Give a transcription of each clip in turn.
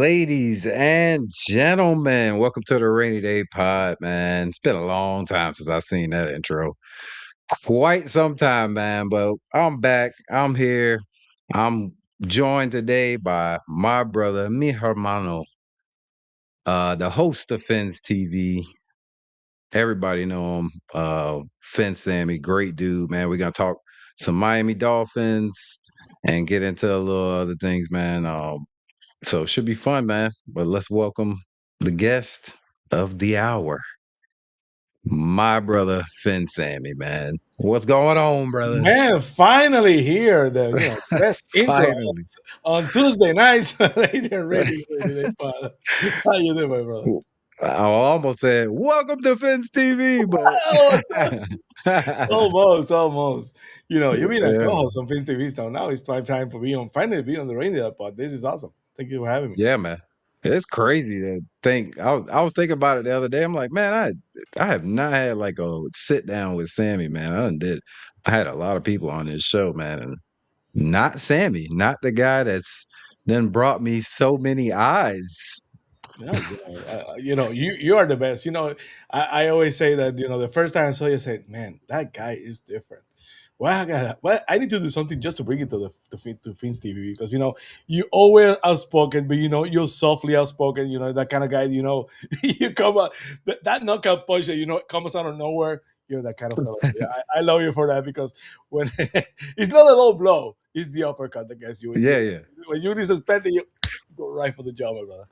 Ladies and gentlemen, welcome to the Rainy Day Pod, man. It's been a long time since I've seen that intro. Quite some time, man, but I'm back. I'm here. I'm joined today by my brother, mi hermano, the host of Fins TV. Everybody know him. Fins Sammy, great dude, man. We're gonna talk some Miami Dolphins and get into a little other things, man. So it should be fun, man. But let's welcome the guest of the hour, my brother Fin Sammy, man. What's going on, brother? Man, finally here. The best intro Finally. on Tuesday nights. They didn't really they pod. How you doing, my brother? I almost said, welcome to Fins TV, Oh, but almost. You've been a yeah, co-host on FinsTV, so now it's time for me on finally be on the Rainey Day Pod. This is awesome. Thank you for having me. yeah, man. It's crazy to think. I was thinking about it the other day. I'm like, man, I have not had like a sit down with Sammy, man. I had a lot of people on this show, man, and not Sammy, not the guy that's then brought me so many eyes. No, you are the best. I always say that the first time I saw you, I said, "Man, that guy is different." I need to do something just to bring it to Fins TV because you always outspoken, but you're softly outspoken. That kind of guy. You come out that knockout punch that comes out of nowhere. You're that kind of fellow. Yeah, I love you for that because when it's not a low blow, it's the uppercut that gets you. Yeah, yeah. When you disrespect it, you go right for the job, my brother.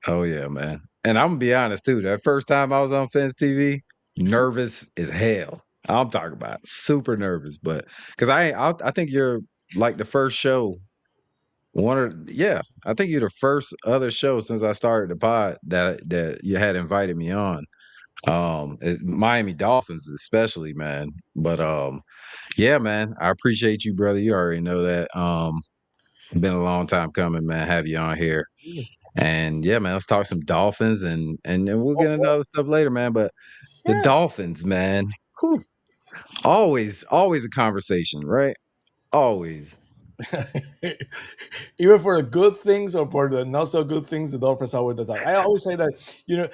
Oh yeah, man. And I'm gonna be honest too. That first time I was on Fins TV, nervous as hell. I'm talking about super nervous, but because I think you're like the first show. Yeah, I think you're the first other show since I started the pod that you had invited me on. Miami Dolphins especially, man. But yeah, man, I appreciate you, brother. You already know that. Been a long time coming, man. Have you on here. And yeah, man, let's talk some Dolphins and then we'll Oh, get into well, other stuff later, man. But the yeah. Dolphins, man, whew, always a conversation, right? Always. Even for the good things or for the not so good things, the Dolphins are with the top. I always say that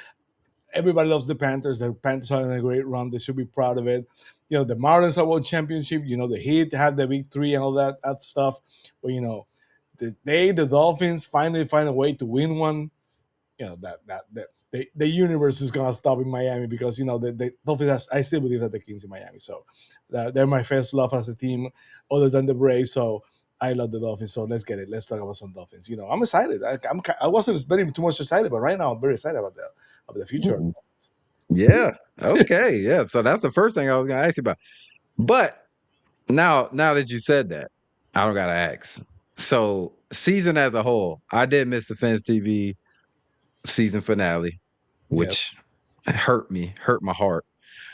everybody loves the Panthers. The Panthers are in a great run. They should be proud of it. The Marlins have won championship. The Heat had the big three and all that stuff. But the Dolphins finally find a way to win one. That the universe is gonna stop in Miami because the Dolphins. I still believe that the Kings in Miami. So they're my first love as a team, other than the Braves. So I love the Dolphins. So let's get it. Let's talk about some Dolphins. I'm excited. I wasn't very too much excited, but right now I'm very excited about the future of the Ooh, Dolphins. yeah. Okay. Yeah. So that's the first thing I was gonna ask you about. But now that you said that, I don't gotta ask. So season as a whole, I did miss the Fans TV season finale, Yes. which hurt my heart.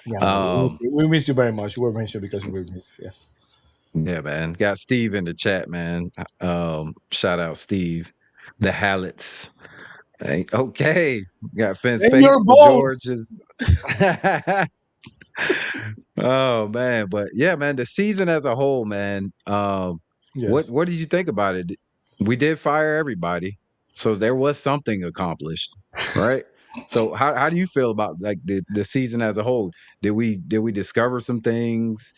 Yeah, no, we miss Um, you. We miss you very much. We're mentioned because we miss. Yes. yeah, man. Got Steve in the chat, man. Shout out Steve. The Hallets. Okay. Got Fence In your Faithful bones. George is oh man. But yeah, man, the season as a whole, man. What Yes. what did you think about it? We did fire everybody. So there was something accomplished, right? So how do you feel about like the season as a whole? Did we discover some things?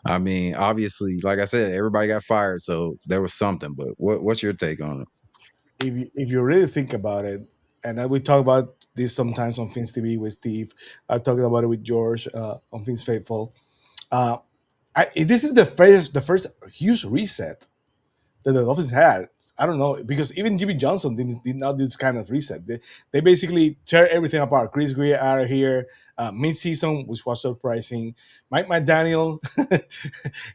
I mean, obviously, like I said, everybody got fired, so there was something. But what's your take on it? If you really think about it, and we talk about this sometimes on Fins TV with Steve. I've talked about it with George on Fins Faithful. Uh, this is the first huge reset that the Dolphins had. I don't know because even Jimmy Johnson did not do this kind of reset. They basically tear everything apart. Chris Greer out of here mid-season, which was surprising. Mike McDaniel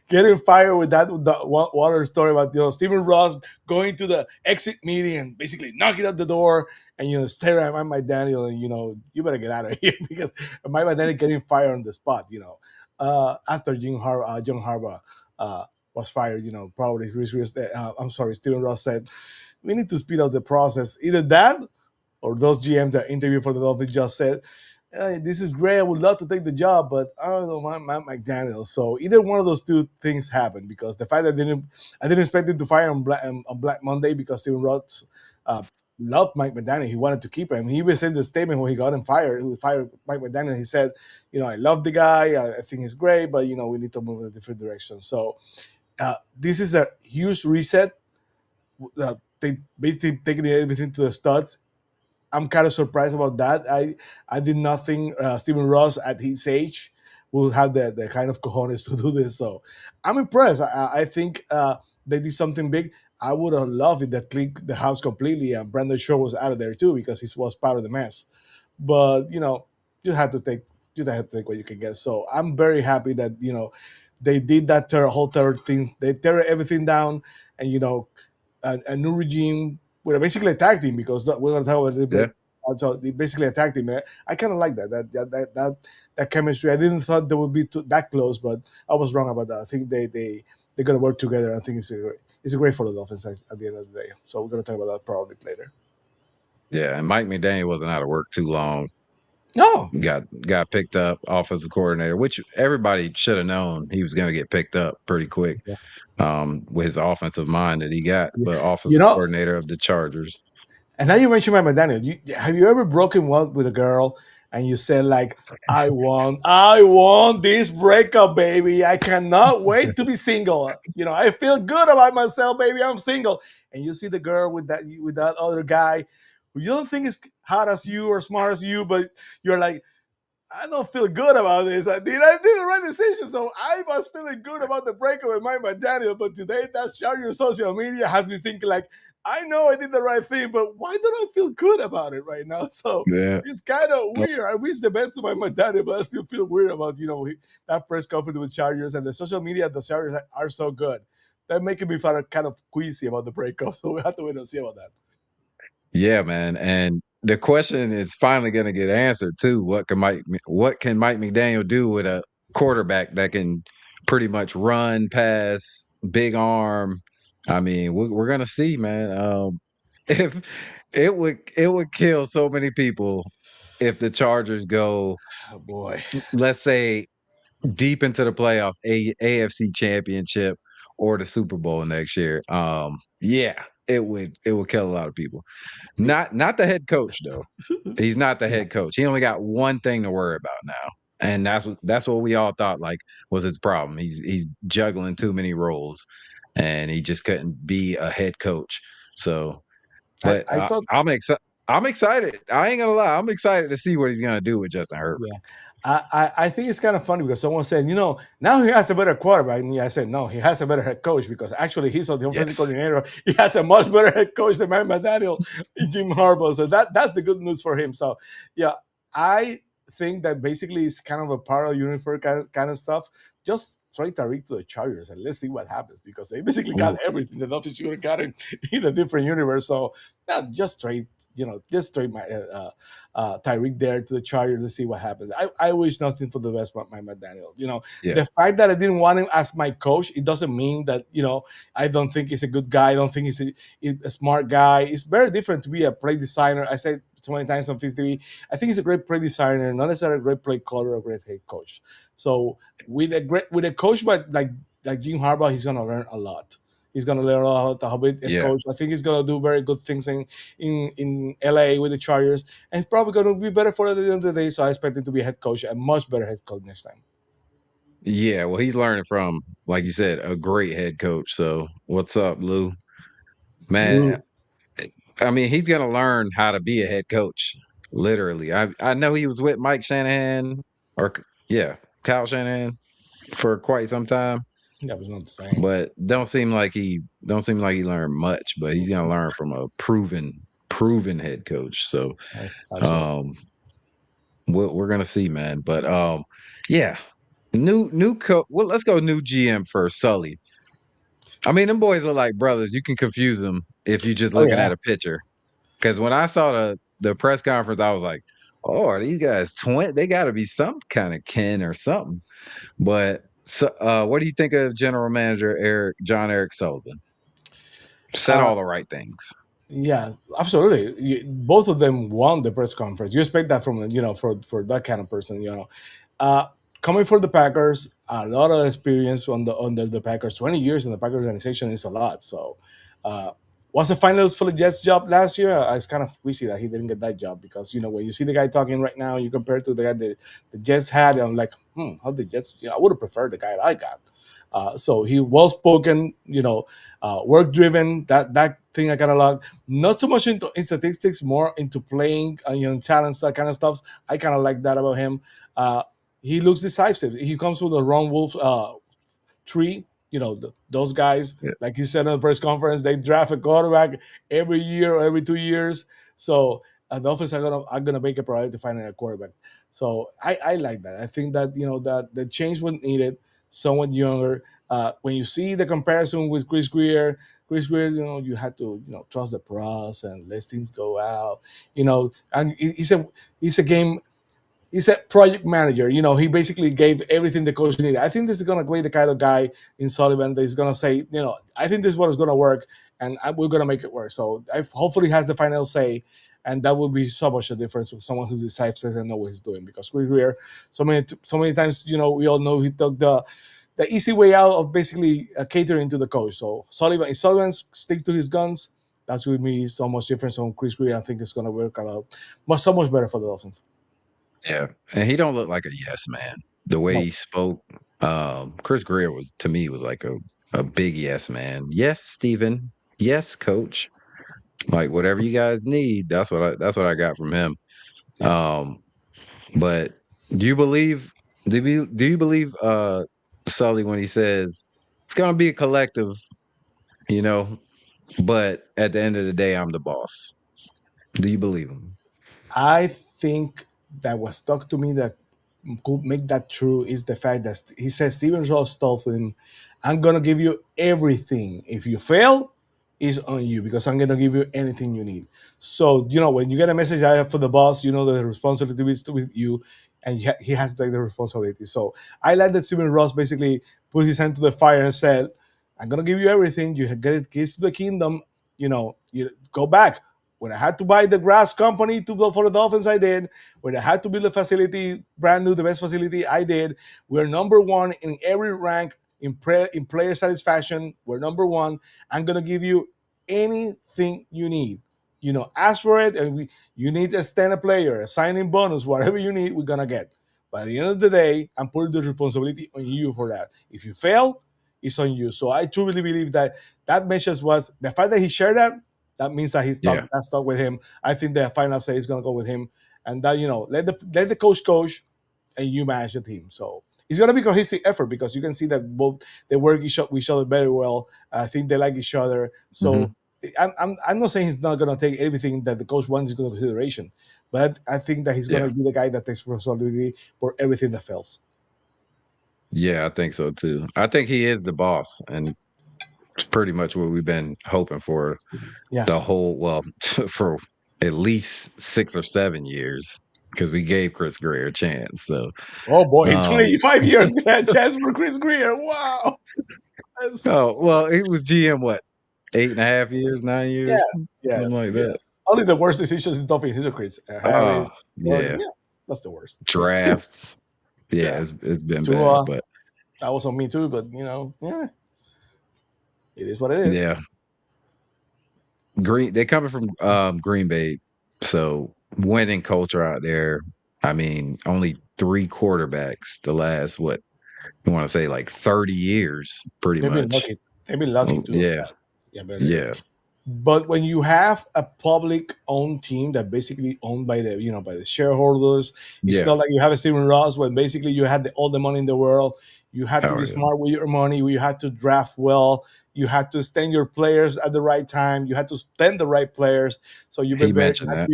getting fired with that water story about Stephen Ross going to the exit meeting and basically knocking at the door and staring at Mike McDaniel and you better get out of here because Mike McDaniel getting fired on the spot. After John Harbaugh. Was fired, probably I'm sorry, Stephen Ross said, we need to speed up the process. Either that or those GMs that interview for the Dolphins just said, hey, this is great. I would love to take the job, but I don't know, Matt McDaniel. So either one of those two things happened because the fact that I didn't expect him to fire on Black Monday because Stephen Ross loved Mike McDaniel. He wanted to keep him. He even said the statement when he got him fired. He fired Mike McDaniel. He said, I love the guy. I think he's great, but we need to move in a different direction. So this is a huge reset. They basically taking everything to the studs. I'm kind of surprised about that. I did not think Stephen Ross at his age will have the kind of cojones to do this. So I'm impressed. I think they did something big. I would have loved it that clicked the house completely and Brandon Shaw was out of there too because he was part of the mess. But you had to take you had to take what you can get. So I'm very happy that they did that whole third thing. They tear everything down, and a new regime with basically a tag team because we're going to talk about it a little Yeah. bit. So they basically attacked him. I kind of like that chemistry. I didn't thought they would be that close, but I was wrong about that. I think they're going to work together. I think it's a great for the Dolphins at the end of the day. So we're going to talk about that probably later. Yeah, and Mike McDaniel wasn't out of work too long. No, Got picked up, offensive coordinator, which everybody should have known he was going to get picked up pretty quick. yeah. With his offensive mind that he got, but You offensive know, coordinator of the Chargers. And now you mentioned Mike McDaniel. Have you ever broken one with a girl and you said like, I want this breakup, baby. I cannot wait to be single. I feel good about myself, baby. I'm single." And you see the girl with that other guy who you don't think is hot as you or smart as you, but you're like, I don't feel good about this. I did the right decision. So I was feeling good about the breakup with Mike McDaniel. But today, that share your social media has me thinking like, I know I did the right thing, but why don't I feel good about it right now? So Yeah. it's kind of weird. I wish the best to Mike McDaniel, but I still feel weird about that press conference with Chargers and the social media. The Chargers are so good. That making me feel kind of queasy about the breakup. So we have to wait and see about that. Yeah, man. And the question is finally going to get answered too. What can Mike McDaniel do with a quarterback that can pretty much run, pass, big arm? I mean, we're going to see, man. If it would kill so many people if the Chargers go, Oh boy. let's say, deep into the playoffs, AFC Championship or the Super Bowl next year. Yeah, it would kill a lot of people. Not the head coach though. He's not the Yeah. head coach. He only got one thing to worry about now. And that's what we all thought like was his problem. He's juggling too many roles and he just couldn't be a head coach. So, but I thought I'm excited. I ain't gonna lie. I'm excited to see what he's gonna do with Justin Herbert. Yeah. I think it's kind of funny because someone said, now he has a better quarterback. And I said, no, he has a better head coach because actually he's the offensive Yes. coordinator. He has a much better head coach than Mike McDaniel and Jim Harbaugh. So that's the good news for him. So, yeah, I think that basically it's kind of a parallel universe kind of stuff. Just trade Tariq to the Chargers and let's see what happens because they basically got Oof. everything the Dolphins should have gotten in a different universe. So, yeah, just trade my Tyreek there to the Chargers to see what happens. I wish nothing for the best for my McDaniel. Yeah. The fact that I didn't want him as my coach, it doesn't mean that I don't think he's a good guy. I don't think he's a smart guy. It's very different to be a play designer. I said so many times on FinsTV. I think he's a great play designer, not necessarily a great play caller or a great head coach. So with a coach like Jim Harbaugh, he's gonna learn a lot. He's gonna learn a lot how to be a Yeah. coach. I think he's gonna do very good things in LA with the Chargers, and he's probably gonna be better for it at the end of the day. So I expect him to be a head coach, a much better head coach next time. Yeah. Well, he's learning from, like you said, a great head coach. So what's up, Lou? Man, Lou, I mean, he's gonna learn how to be a head coach. Literally. I know he was with Mike Shanahan or yeah, Kyle Shanahan for quite some time, that was not the same. but don't seem like he learned much, but he's gonna learn from a proven head coach. So Yes, absolutely. um we're gonna see, man. But yeah. New coach. Well, let's go new GM first, Sully. I mean, them boys are like brothers. You can confuse them if you're just Oh looking yeah. at a picture. Because when I saw the press conference, I was like, "Oh, are these guys twin? They got to be some kind of kin or something." But so, what do you think of General Manager John Eric Sullivan? Said Uh, all the right things. yeah, absolutely. Both of them won the press conference. You expect that from for that kind of person. Uh, Coming for the Packers, a lot of experience under the Packers. 20 years in the Packers organization is a lot. So, uh, Was the finals for the Jets job last year? It's kind of squeezy that he didn't get that job because when you see the guy talking right now, you compare it to the guy that the Jets had, and I'm like, how the Jets? I would have preferred the guy that I got. So he well spoken, work driven. That thing I kind of like. Not so much into statistics, more into playing, talents, that kind of stuff. I kind of like that about him. Uh, he looks decisive. He comes with a Ron Wolf tree. Those guys, Yeah, like he said in the press conference, they draft a quarterback every year or every 2 years. So the Dolphins are gonna make a priority to find a quarterback. So I like that. I think that that the change was needed. Somewhat younger. When you see the comparison with Chris Greer, you had to trust the process and let things go out. And he's a game he's a project manager. He basically gave everything the coach needed. I think this is going to be the kind of guy in Sullivan that is going to say, I think this is what is going to work, and we're going to make it work. So hopefully he has the final say, and that will be so much a difference with someone who's decisive and know what he's doing. Because Chris Greer, so many times, we all know he took the easy way out of basically catering to the coach. So if Sullivan stick to his guns, that's with me so much different from Chris Greer. I think it's going to work out so much better for the Dolphins. yeah, and he don't look like a yes man. The way No, he spoke, Chris Greer was to me was like a big yes man. Yes, Steven. Yes, coach. Like whatever you guys need, that's what I got from him. yeah. Um, but do you believe do you believe Sully when he says it's gonna be a collective, you know, but at the end of the day I'm the boss. Do you believe him? I think that what stuck to me that could make that true is the fact that he says Steven Ross told him, "I'm gonna give you everything. If you fail, it's on you because I'm gonna give you anything you need." So when you get a message I have for the boss, the responsibility is with you, and he has to take the responsibility. So I like that Steven Ross basically put his hand to the fire and said, "I'm gonna give you everything. You get it, keys to the kingdom. You go back." When I had to buy the grass company to build for the Dolphins, I did. When I had to build a facility, brand new, the best facility, I did. We're number one in every rank in player satisfaction. We're number one. I'm gonna give you anything you need. Ask for it, and you need a stand a player, a signing bonus, whatever you need, we're gonna get. But at the end of the day, I'm putting the responsibility on you for that. If you fail, it's on you. So I truly believe that message was the fact that he shared that. That means that Yeah. that stuck with him. I think the final say is gonna go with him, and that let the coach, and you manage the team. So it's gonna be a cohesive effort because you can see that both they work with each other very well. I think they like each other. So Mhm. I'm not saying he's not gonna take everything that the coach wants into consideration, but I think that he's Yeah. gonna be the guy that takes responsibility for everything that fails. Yeah, I think so too. I think he is the boss, and it's pretty much what we've been hoping for the Yes. whole for at least 6 or 7 years because we gave Chris Greer a chance. So, Oh boy, um 25 years chance for Chris Greer. Wow. That's, oh, well, he was GM what, 8.5 years, 9 yes, years, something yes, like that. yes. Only the worst decisions in Dolphin history. Oh, Harris, Gordon. yeah, Yeah, that's the worst. drafts. Yeah, Yeah. it's been bad, Tua, but that was on me too, but yeah, it is what it is. yeah, they coming from Green Bay, so winning culture out there. I mean, only 3 quarterbacks the last what you want to say like 30 years, pretty They've been much. lucky. They've been lucky Oh, too on yeah, that. Yeah, yeah, but when you have a public owned team that basically owned by the shareholders, it's yeah. not like you have a Steven Ross when basically you had all the money in the world. You had to Oh, be yeah. smart with your money. You had to draft well. You had to stand your players at the right time. You had to stand the right players. So He mentioned that.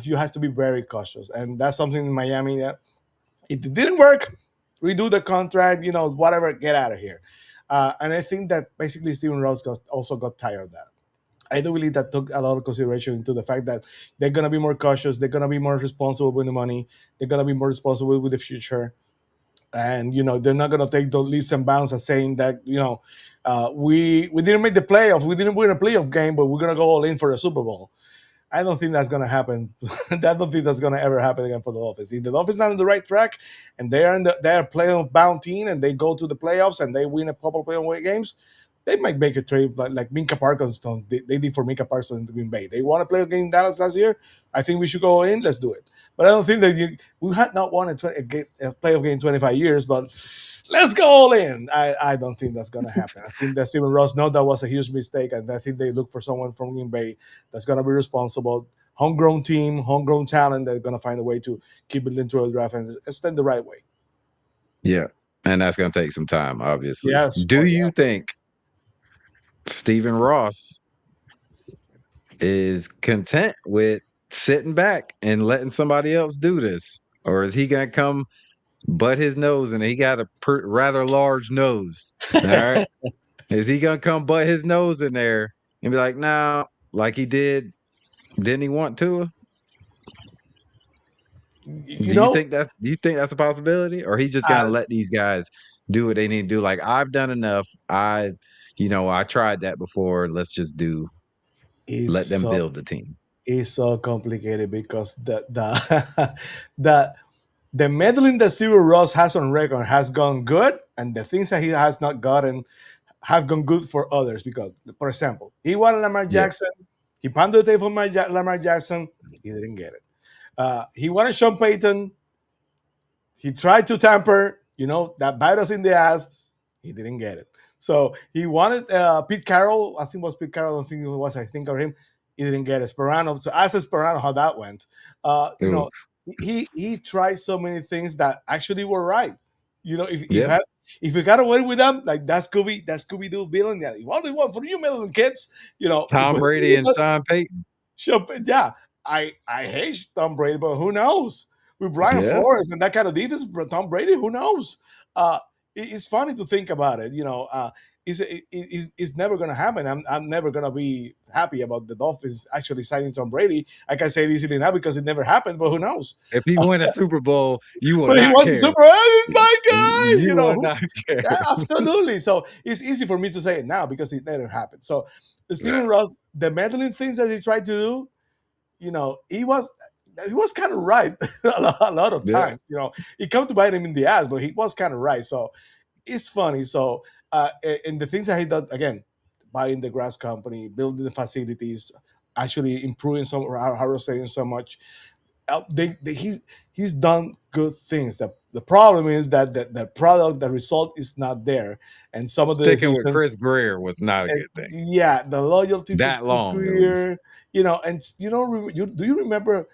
you have to be very cautious, and that's something in Miami that if it didn't work, redo the contract. Whatever, get out of here. And I think that basically Steven Ross also got tired of that. I do believe that took a lot of consideration into the fact that they're gonna be more cautious, they're gonna be more responsible with the money, they're gonna be more responsible with the future, and they're not gonna take the leaps and bounds as saying that we didn't make the playoffs, we didn't win a playoff game, but we're gonna go all in for a Super Bowl. I don't think that's gonna happen. I don't think that's gonna ever happen again for the Dolphins. If the Dolphins are on the right track and they're a playoff bound team and they go to the playoffs and they win a couple of playoff games, they might make a trade, but like Minka Parsons, they did for Minka Parsons in Green Bay. They want to play a game in Dallas last year. I think we should go in. Let's do it. But I don't think that we had not won a playoff game in 25 years, but let's go all in. I don't think that's gonna happen. I think that Steven Ross know that was a huge mistake, and I think they look for someone from Green Bay that's gonna be responsible. Homegrown team, homegrown talent. They're gonna find a way to keep it into a draft and extend the right way. Yeah. And that's going to take some time, obviously. Yes. Do Oh yeah. you think Stephen Ross is content with sitting back and letting somebody else do this? Or is he going to come butt his nose and he got a rather large nose? All right. Is he going to come butt his nose in there and be like, nah, like he did? Didn't he want to? You know, Do you think that's a possibility? Or he's just gonna uh, let these guys do what they need to do? Like, I've done enough. I tried that before. Let's just is let them so build the team. is so complicated because the the the meddling that Steven Ross has on record has gone good, and the things that he has not gotten have gone good for others. Because, for example, he wanted Lamar Yeah. Jackson. He pounded the table for Lamar Jackson. He didn't get it. He wanted Sean Payton. He tried to tamper, that bite us in the ass. He didn't get it. So he wanted Pete Carroll. I think it was Pete Carroll. I think it was. I think of him. He didn't get it. Sperano. So ask Sperano how that went. Uh, you Ooh. know, he tried so many things that actually were right. Yeah. If you got away with them, like that Scooby Doo villain. Yeah, only one for you, million kids. If Tom Brady and Sean Payton. sure, yeah, I hate Tom Brady, but who knows? With Brian Yeah. Flores and that kind of defense, Tom Brady, who knows? Uh, it's funny to think about it. It's never going to happen. I'm never going to be happy about the Dolphins actually signing Tom Brady. I can say it easily now because it never happened, but who knows? If he win a Super Bowl, you will But he not wants the care. Super Bowl. Hey, my guy, You will not care. yeah, absolutely. So it's easy for me to say it now because it never happened. So Yeah. Stephen Ross, the meddling things that he tried to do, he was kind of right a lot of Yeah. times. It come to bite him in the ass, but he was kind of right. So it's funny. So and the things that he did again, buying the grass company, building the facilities, actually improving some how saying so much. He's done good things. The problem is that the product, the result is not there, and some of the Sticking with decisions. Chris Greer was not a good thing. Yeah, the loyalty to That Chris long, at least. Greer, and do you remember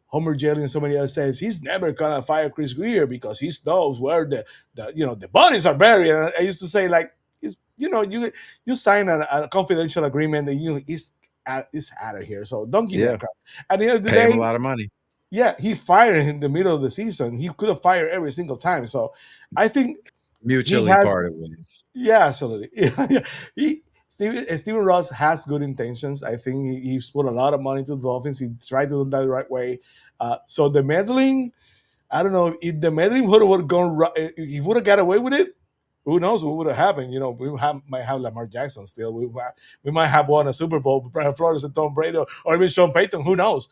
Homer Jelly and somebody else says he's never gonna fire Chris Greer because he knows where the bodies are buried. And I used to say like, you sign a confidential agreement and it's out of here. So don't give me Yeah. that crap. At the end of the Pay him a day, lot of money. yeah, he fired in the middle of the season. He could have fired every single time. So I think he Mutually has. parted ways. Yeah, absolutely. Yeah. Steven Ross has good intentions. I think he's put a lot of money into the Dolphins. He tried to do that the right way. So the meddling, I don't know if the meddling would have gone. If he would have got away with it, who knows what would have happened? Might have Lamar Jackson still. We might have won a Super Bowl with Brian Flores and Tom Brady, or even Sean Payton. Who knows?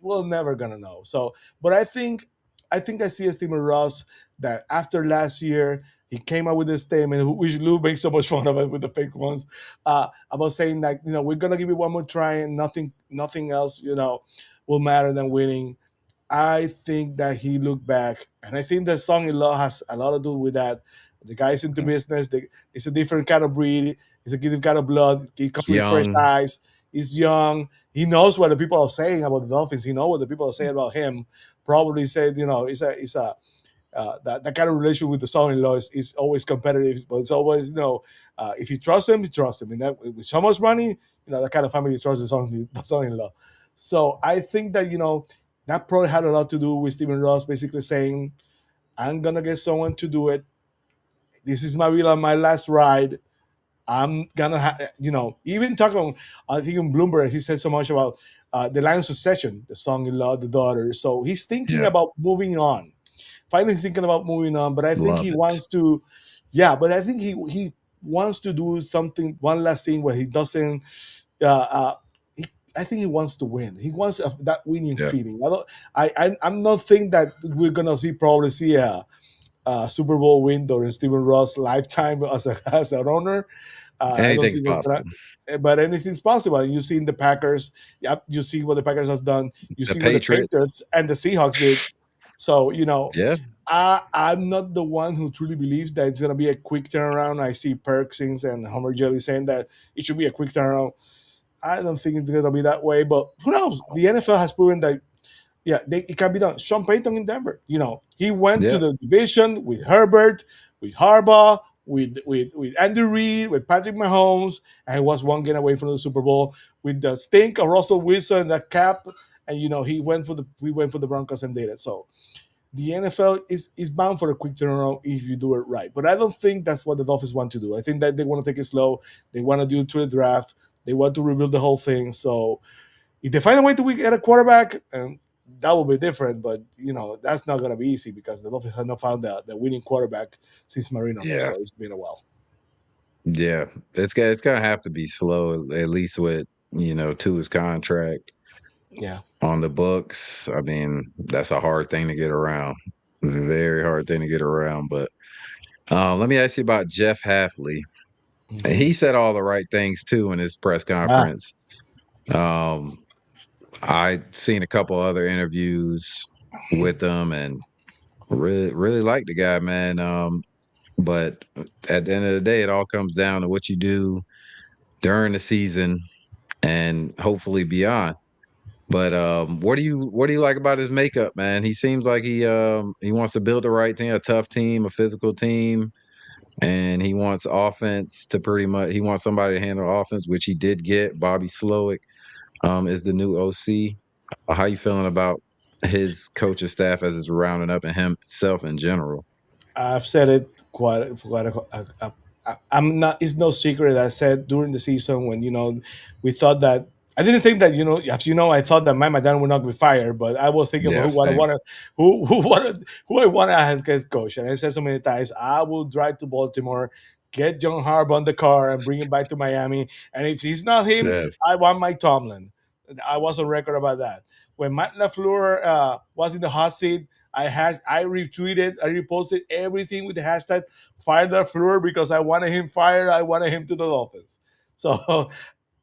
We're never gonna know. So, but I think I see a Steven Ross that after last year he came out with this statement, which Lou makes so much fun of it with the fake ones, about saying like, we're gonna give it one more try and nothing else, will matter than winning. I think that he looked back, and I think that song-in-law has a lot to do with that. The guy's into business. It's a different kind of breed. It's a different kind of blood. He comes with fresh Young. eyes. He's young. He knows what the people are saying about the Dolphins. He knows what the people are saying about him. Probably said, that kind of relation with the son-in-law is always competitive, but it's always, if you trust him, you trust him. And that with so much money, that kind of family trusts the son-in-law. So I think that that probably had a lot to do with Stephen Ross basically saying, "I'm gonna get someone to do it. This is my last ride. I'm gonna even talking. I think in Bloomberg he said so much about the line of succession, the son-in-law, the daughter. So he's thinking Yeah. about moving on. Finally, he's thinking about moving on. But I think Love he it. wants to, yeah. But I think he wants to do something, one last thing where he doesn't. Uh, uh, I think he wants to win. He wants that winning Yeah. feeling. I'm not thinking that we're gonna probably see Super Bowl win during Steven Ross' lifetime as an owner. I don't Anything's think it's gonna. possible. But anything's possible. And you see in the Packers, yep, you see what the Packers have done. You The see what the Patriots. Patriots and the Seahawks did. So Yeah. I'm not the one who truly believes that it's gonna be a quick turnaround. I see Perkins and Homer Jelly saying that it should be a quick turnaround. I don't think it's gonna be that way. But who knows? The NFL has proven that it can be done. Sean Payton in Denver, he went to Yeah. the division with Herbert, with Harbaugh, with Andy Reid, with Patrick Mahomes, and he was one game away from the Super Bowl with the stink of Russell Wilson, that cap, and we went for the Broncos and did it. So the NFL is bound for a quick turnaround if you do it right. But I don't think that's what the Dolphins want to do. I think that they want to take it slow. They want to do it through the draft. They want to rebuild the whole thing. So if they find a way to get a quarterback, that will be different. But that's not going to be easy because the Dolphins have not found the winning quarterback since Marino left. Yeah. So it's been a while. Yeah. It's gonna have to be slow, at least with, to his contract Yeah. on the books. I mean, that's a hard thing to get around. Very hard thing to get around. But let me ask you about Jeff Halfley. Mm-hmm. He said all the right things too in his press Ah, conference. Um, I seen a couple other interviews with him and really, really like the guy, man. But at the end of the day, it all comes down to what you do during the season and hopefully beyond. But what do you like about his makeup, man? He seems like he wants to build the right team, a tough team, a physical team, and he wants offense to pretty much he wants somebody to handle offense, which he did get. Bobby Slowick is the new OC. How you feeling about his coaching staff as it's rounding up and himself in general? I've said it quite I'm not. It's no secret that I said during the season when we thought that I didn't think that as I thought that my dad would not be fired, but I was thinking about Yeah, who what I same. wanted, who I wanted as head coach, and I said so many times I will drive to Baltimore, get John Harbaugh in the car, and bring him back to Miami, and if he's not him, Yes. I want Mike Tomlin. I was on record about that. When Matt LaFleur was in the hot seat, I retweeted, I reposted everything with the hashtag fire LaFleur because I wanted him fired. I wanted him to the Dolphins. So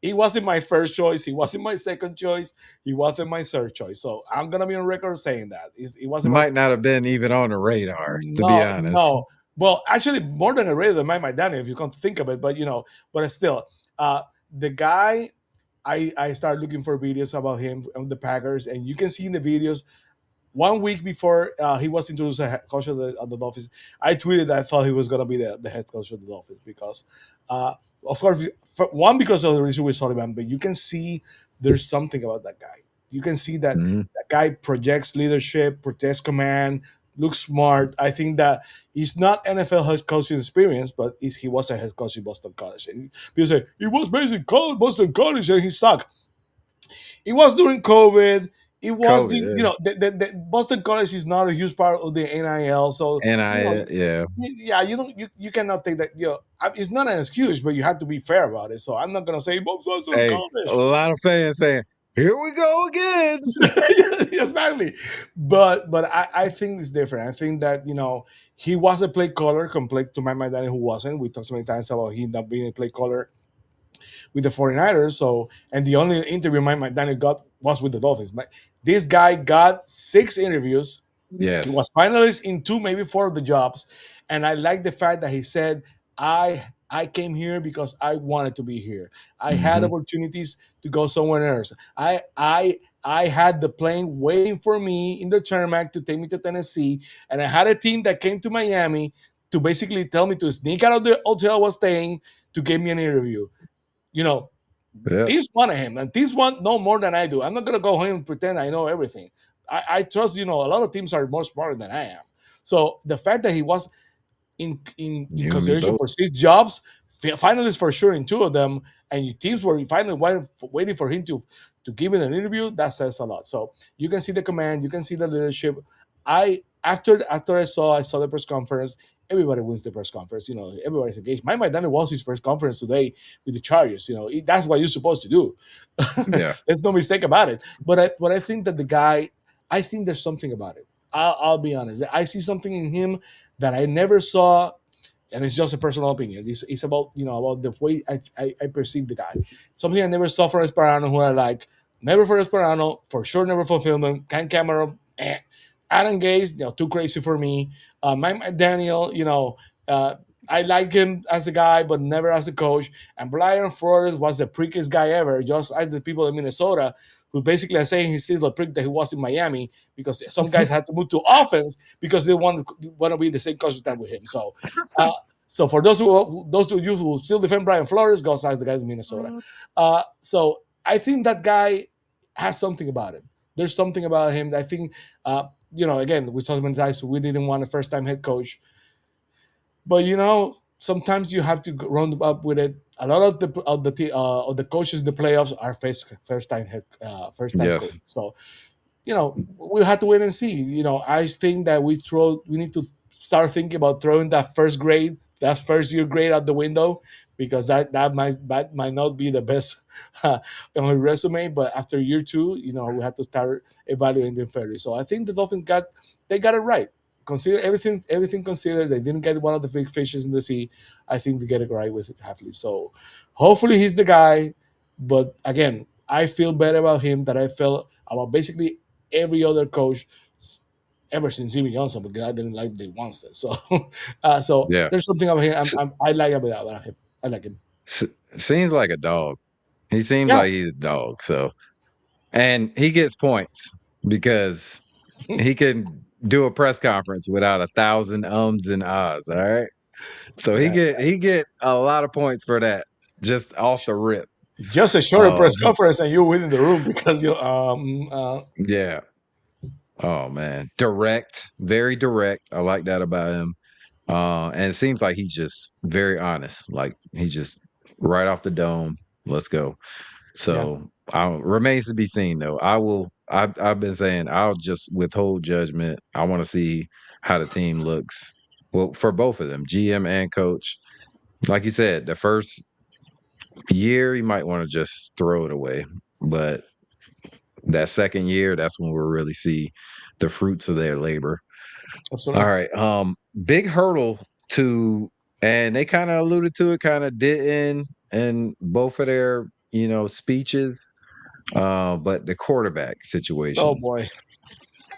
he wasn't my first choice. He wasn't my second choice. He wasn't my third choice. So I'm gonna be on record saying that it wasn't my Might not have been even on the radar, to be no, honest. no. Well, actually, more than a radio than Mike Daniel, if you come to think of it. But but still, the guy, I started looking for videos about him on the Packers, and you can see in the videos 1 week before he was introduced as head coach of the Dolphins, I tweeted that I thought he was going to be the head coach of the Dolphins because, of course, one because of the reason with Sullivan, but you can see there's something about that guy. You can see that Mhm. that guy projects leadership, projects command, looks smart. I think that he's not NFL head coaching experience, but he was a head coach in Boston College. And people say he was basically called Boston College and he sucked. It was during COVID. It was COVID, the yeah. the Boston College is not a huge part of the NIL, so Yeah. yeah, you cannot take that. It's not an excuse, but you have to be fair about it. So I'm not gonna say Boston Hey, a College. lot of fans saying, "Here we go again." Exactly, but I think it's different. I think that he was a play caller compared to my Daniel, who wasn't. We talked so many times about him not being a play caller with the 49ers. So, and the only interview Mike Daniel got was with the Dolphins. But this guy got 6 interviews. He Yes. was finalist in 2, maybe 4 of the jobs. And I like the fact that he said, I came here because I wanted to be here. I had Mhm. opportunities to go somewhere else. I had the plane waiting for me in the tarmac to take me to Tennessee, and I had a team that came to Miami to basically tell me to sneak out of the hotel I was staying to give me an interview. You know, Yeah. Teams wanted him, and teams want no more than I do. I'm not gonna go home and pretend I know everything. I trust a lot of teams are more smarter than I am. So the fact that he was in You and me consideration both. for 6 jobs, finalists for sure in 2 of them, and your teams were finally waiting for him to give him an interview. That says a lot. So you can see the command, you can see the leadership. After I saw the press conference. Everybody wins the press conference. Everybody's engaged. My Daniel was his press conference today with the Chargers. That's what you're supposed to do. Yeah. There's no mistake about it. But I think that the guy, I think there's something about it. I'll be honest. I see something in him that I never saw, and it's just a personal opinion. It's about about the way I perceive the guy. Something I never saw from Esperano, who I like. Never for Esperano, for sure. Never for Philman. Ken Cameron, Adam Gaze, too crazy for me. Mike Daniel, uh, I like him as a guy, but never as a coach. And Brian Flores was the prickiest guy ever, just as the people in Minnesota, who basically are saying he's still the prick that he was in Miami, because some guys had to move to offense because they want to be the same coach time with him. Uh, so for those of you who still defend Brian Flores, go as the guys in Minnesota. So I think that guy has something about him. There's something about him that I think, again, we saw many times we didn't want a first time head coach, but sometimes you have to run up with it. A lot of the coaches in the playoffs are first time coach. Yes. So we have to wait and see. I think that we need to start thinking about throwing that first year grade out the window, because that might not be the best on my resume. But after year two, we have to start evaluating them fairly. So I think the Dolphins got it right. Consider everything considered. They didn't get one of the big fishes in the sea. I think they get it right with Halfley. So hopefully he's the guy. But again, I feel better about him than I felt about basically every other coach ever since Jimmy Johnson, because I didn't like the ones. So, so Yeah. there's something about him S- I like about him. I like him. s- Seems like a dog. He seems Yeah. like he's a dog. So, and he gets points because he can do a press conference without 1,000 ums and ahs. All right. So Yeah. he get a lot of points for that just off the rip. Just a shorter Uh, press conference and you win in the room because you yeah. Oh man, direct, very direct. I like that about him. And it seems like he's just very honest. Like he's just right off the dome. Let's go. yeah, So remains to be seen, though. I've been saying I'll just withhold judgment. I want to see how the team looks. Well, for both of them, GM and coach. Like you said, the first year you might want to just throw it away, but that second year, that's when we'll really see the fruits of their labor. All absolutely. right. Big hurdle to, and they kind of alluded to it, kind of didn't in both of their, speeches. But the quarterback Oh situation. boy.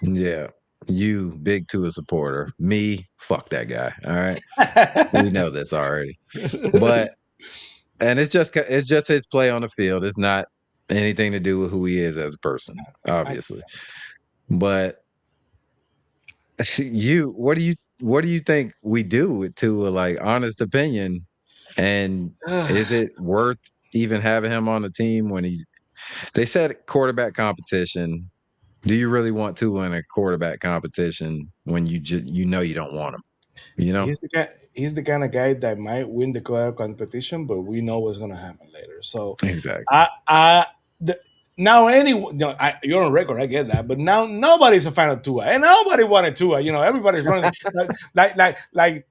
Yeah. You, big Tua supporter. Me, fuck that guy. All right. We know this already. But and it's just his play on the field. It's not anything to do with who he is as a person, I, obviously. But what do you think we do with Tua? Like honest opinion, and is it worth even having him on the team when he's? They said quarterback competition. Do you really want Tua in a quarterback competition when you don't want him? You know he's the kind of guy that might win the competition, but we know what's gonna happen later. So exactly. I the, now anyone, you're on record, I get that, but now nobody's a fan of Tua, and nobody wanted Tua. Everybody's running like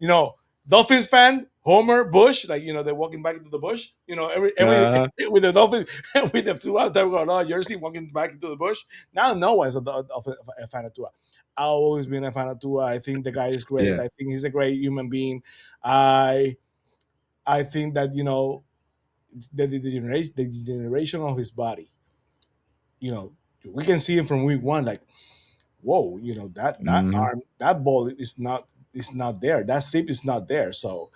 Dolphins fan, Homer, Bush, like they're walking back into the bush. Every Uh, with the Dolphins with the Tua, they're going, oh, Jersey walking back into the bush. Now no one's a fan of Tua. I've always been a fan of Tua. I think the guy is great. yeah. I think he's a great human being. I I think that the degeneration of his body. You know, we can see him from week one. Like, whoa, that Hmm. arm, that ball is not there. That zip is not there. So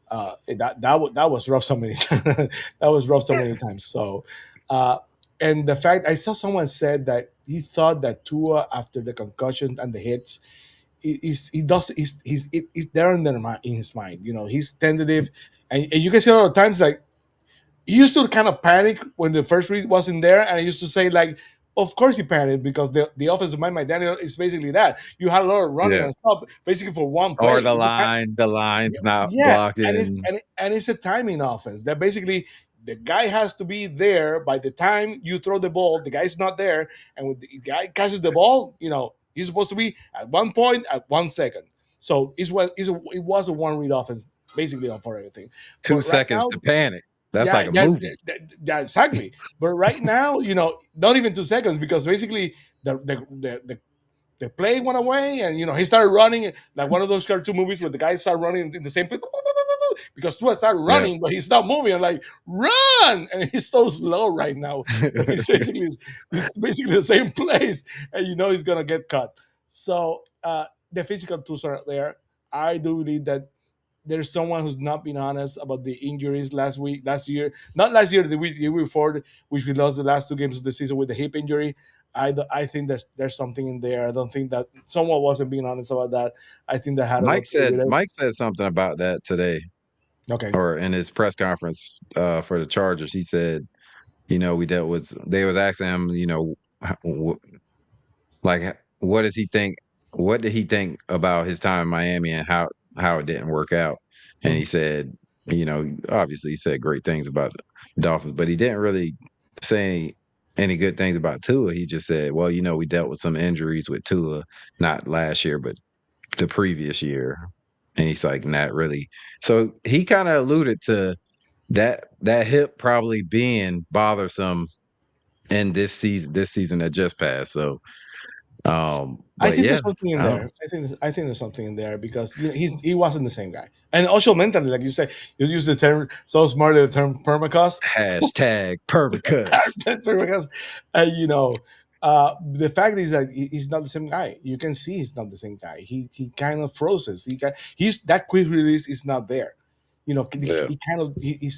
that was rough so many that was rough so many times. So uh, and the fact I saw someone said that he thought that Tua after the concussion and the hits. He does he's there in his mind. He's tentative, and you can see a lot of times like he used to kind of panic when the first read wasn't there, and I used to say like, of course he panicked because the offensive mind, my Daniel, is basically that you had a lot of running Yeah. and stuff basically for one Or play. the line's not Yeah, blocked and it's in. and it's a timing offense that basically the guy has to be there by the time you throw the ball. The guy's not there, and when the guy catches the ball, he's supposed to be at one point at 1 second. So it was a one read offense basically for everything. Two But right seconds now, to panic. That's yeah, like a yeah, movie. yeah, exactly. But right now, not even 2 seconds because basically the the the, the the play went away, and he started running like one of those cartoon movies where the guys start running in the same place because Tua started Yeah. running, but he's not moving. I'm like, run! And he's so slow right now. But he's basically the same place, and he's gonna get cut. So the physical tools are there. I do believe that there's someone who's not been honest about the injuries last year, not last year, the year before, which we lost the last two games of the season with the hip injury. I think there's something in there. I don't think that someone wasn't being honest about that. I think that had a lot Mike to do said with it. Mike said something about that today, Okay. or in his press conference for the Chargers. He said, we dealt with. They was asking him, like, what does he think? What did he think about his time in Miami and how it didn't work out? And he Mhm. said, obviously he said great things about the Dolphins, but he didn't really say any good things about Tua. He just said, well, we dealt with some injuries with Tua, not last year, but the previous year. And he's like, not really. So he kind of alluded to that hip probably being bothersome in this season that just passed. So I but think yeah, there's something in I don't there. I think there's something in there because he wasn't the same guy, and also mentally, like you say, you use the term so smart, the term permacast. hashtag permacuts. Because the fact is that he's not the same guy. You can see he's not the same guy. He kind of frozen. He's that quick release is not there. Yeah, He kind of he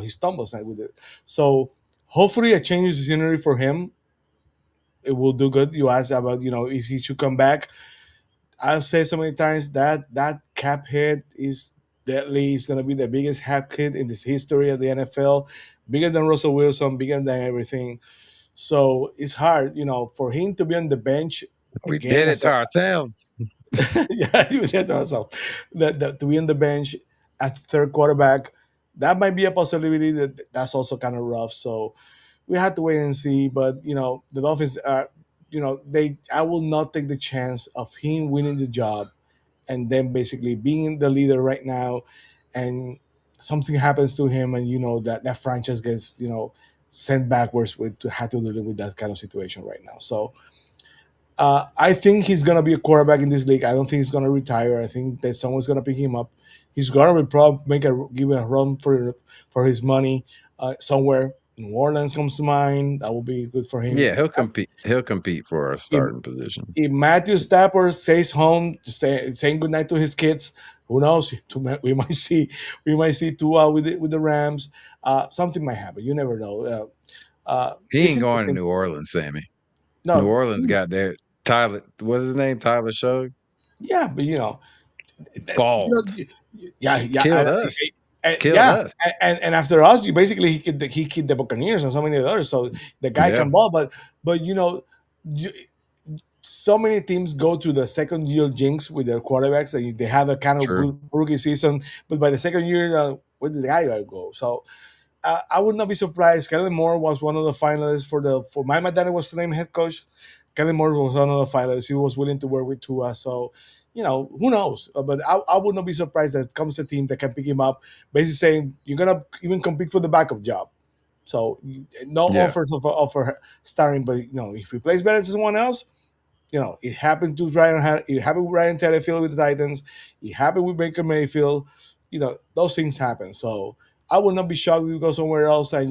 stumbles with it. So hopefully a change of scenery for him. It will do good. You asked about if he should come back. I've said so many times that cap hit is deadly. It's gonna be the biggest cap hit in this history of the NFL, bigger than Russell Wilson, bigger than everything. So it's hard, for him to be on the bench we again did it as to ourselves. yeah, you said to myself that to be on the bench at third quarterback, that might be a possibility. That's also kind of rough. So we have to wait and see. But the Dolphins are, they I will not take the chance of him winning the job and then basically being the leader right now, and something happens to him, and that franchise gets sent backwards with to have to deal with that kind of situation right now. So I think he's gonna be a quarterback in this league. I don't think he's gonna retire. I think that someone's gonna pick him up. He's gonna be give a run for his money somewhere. New Orleans comes to mind. That will be good for him. Yeah, he'll compete. He'll compete for a If, starting position. if Matthew Stafford stays home, saying goodnight to his kids, who knows? We might see Tua with the Rams. Something might happen. You never know. He It's ain't going to interesting. New Orleans, Sammy. New No, Orleans got their Tyler. What's his name? Tyler Show. yeah, but you Balled. know, yeah, yeah, Killed us. Killed yeah, us. and after us, you basically he killed the Buccaneers and so many others. So the guy Yeah, can ball, but you, so many teams go to the second year jinx with their quarterbacks, and they have a kind of true. good rookie season, but by the second year, where did the guy go? So I would not be surprised. Kellen Moore was one of the finalists for Mike McDaniel was the name head coach. Kellen Moore was one of the finalists. He was willing to work with Tua. So, who knows? But I would not be surprised that comes a team that can pick him up, basically saying you're gonna even compete for the backup job. So no Yeah, offers of starting, but if he plays better than someone else, it happened to Ryan. It happened with Ryan Tannehill with the Titans. It happened with Baker Mayfield. Those things happen. So I would not be shocked if we go somewhere else and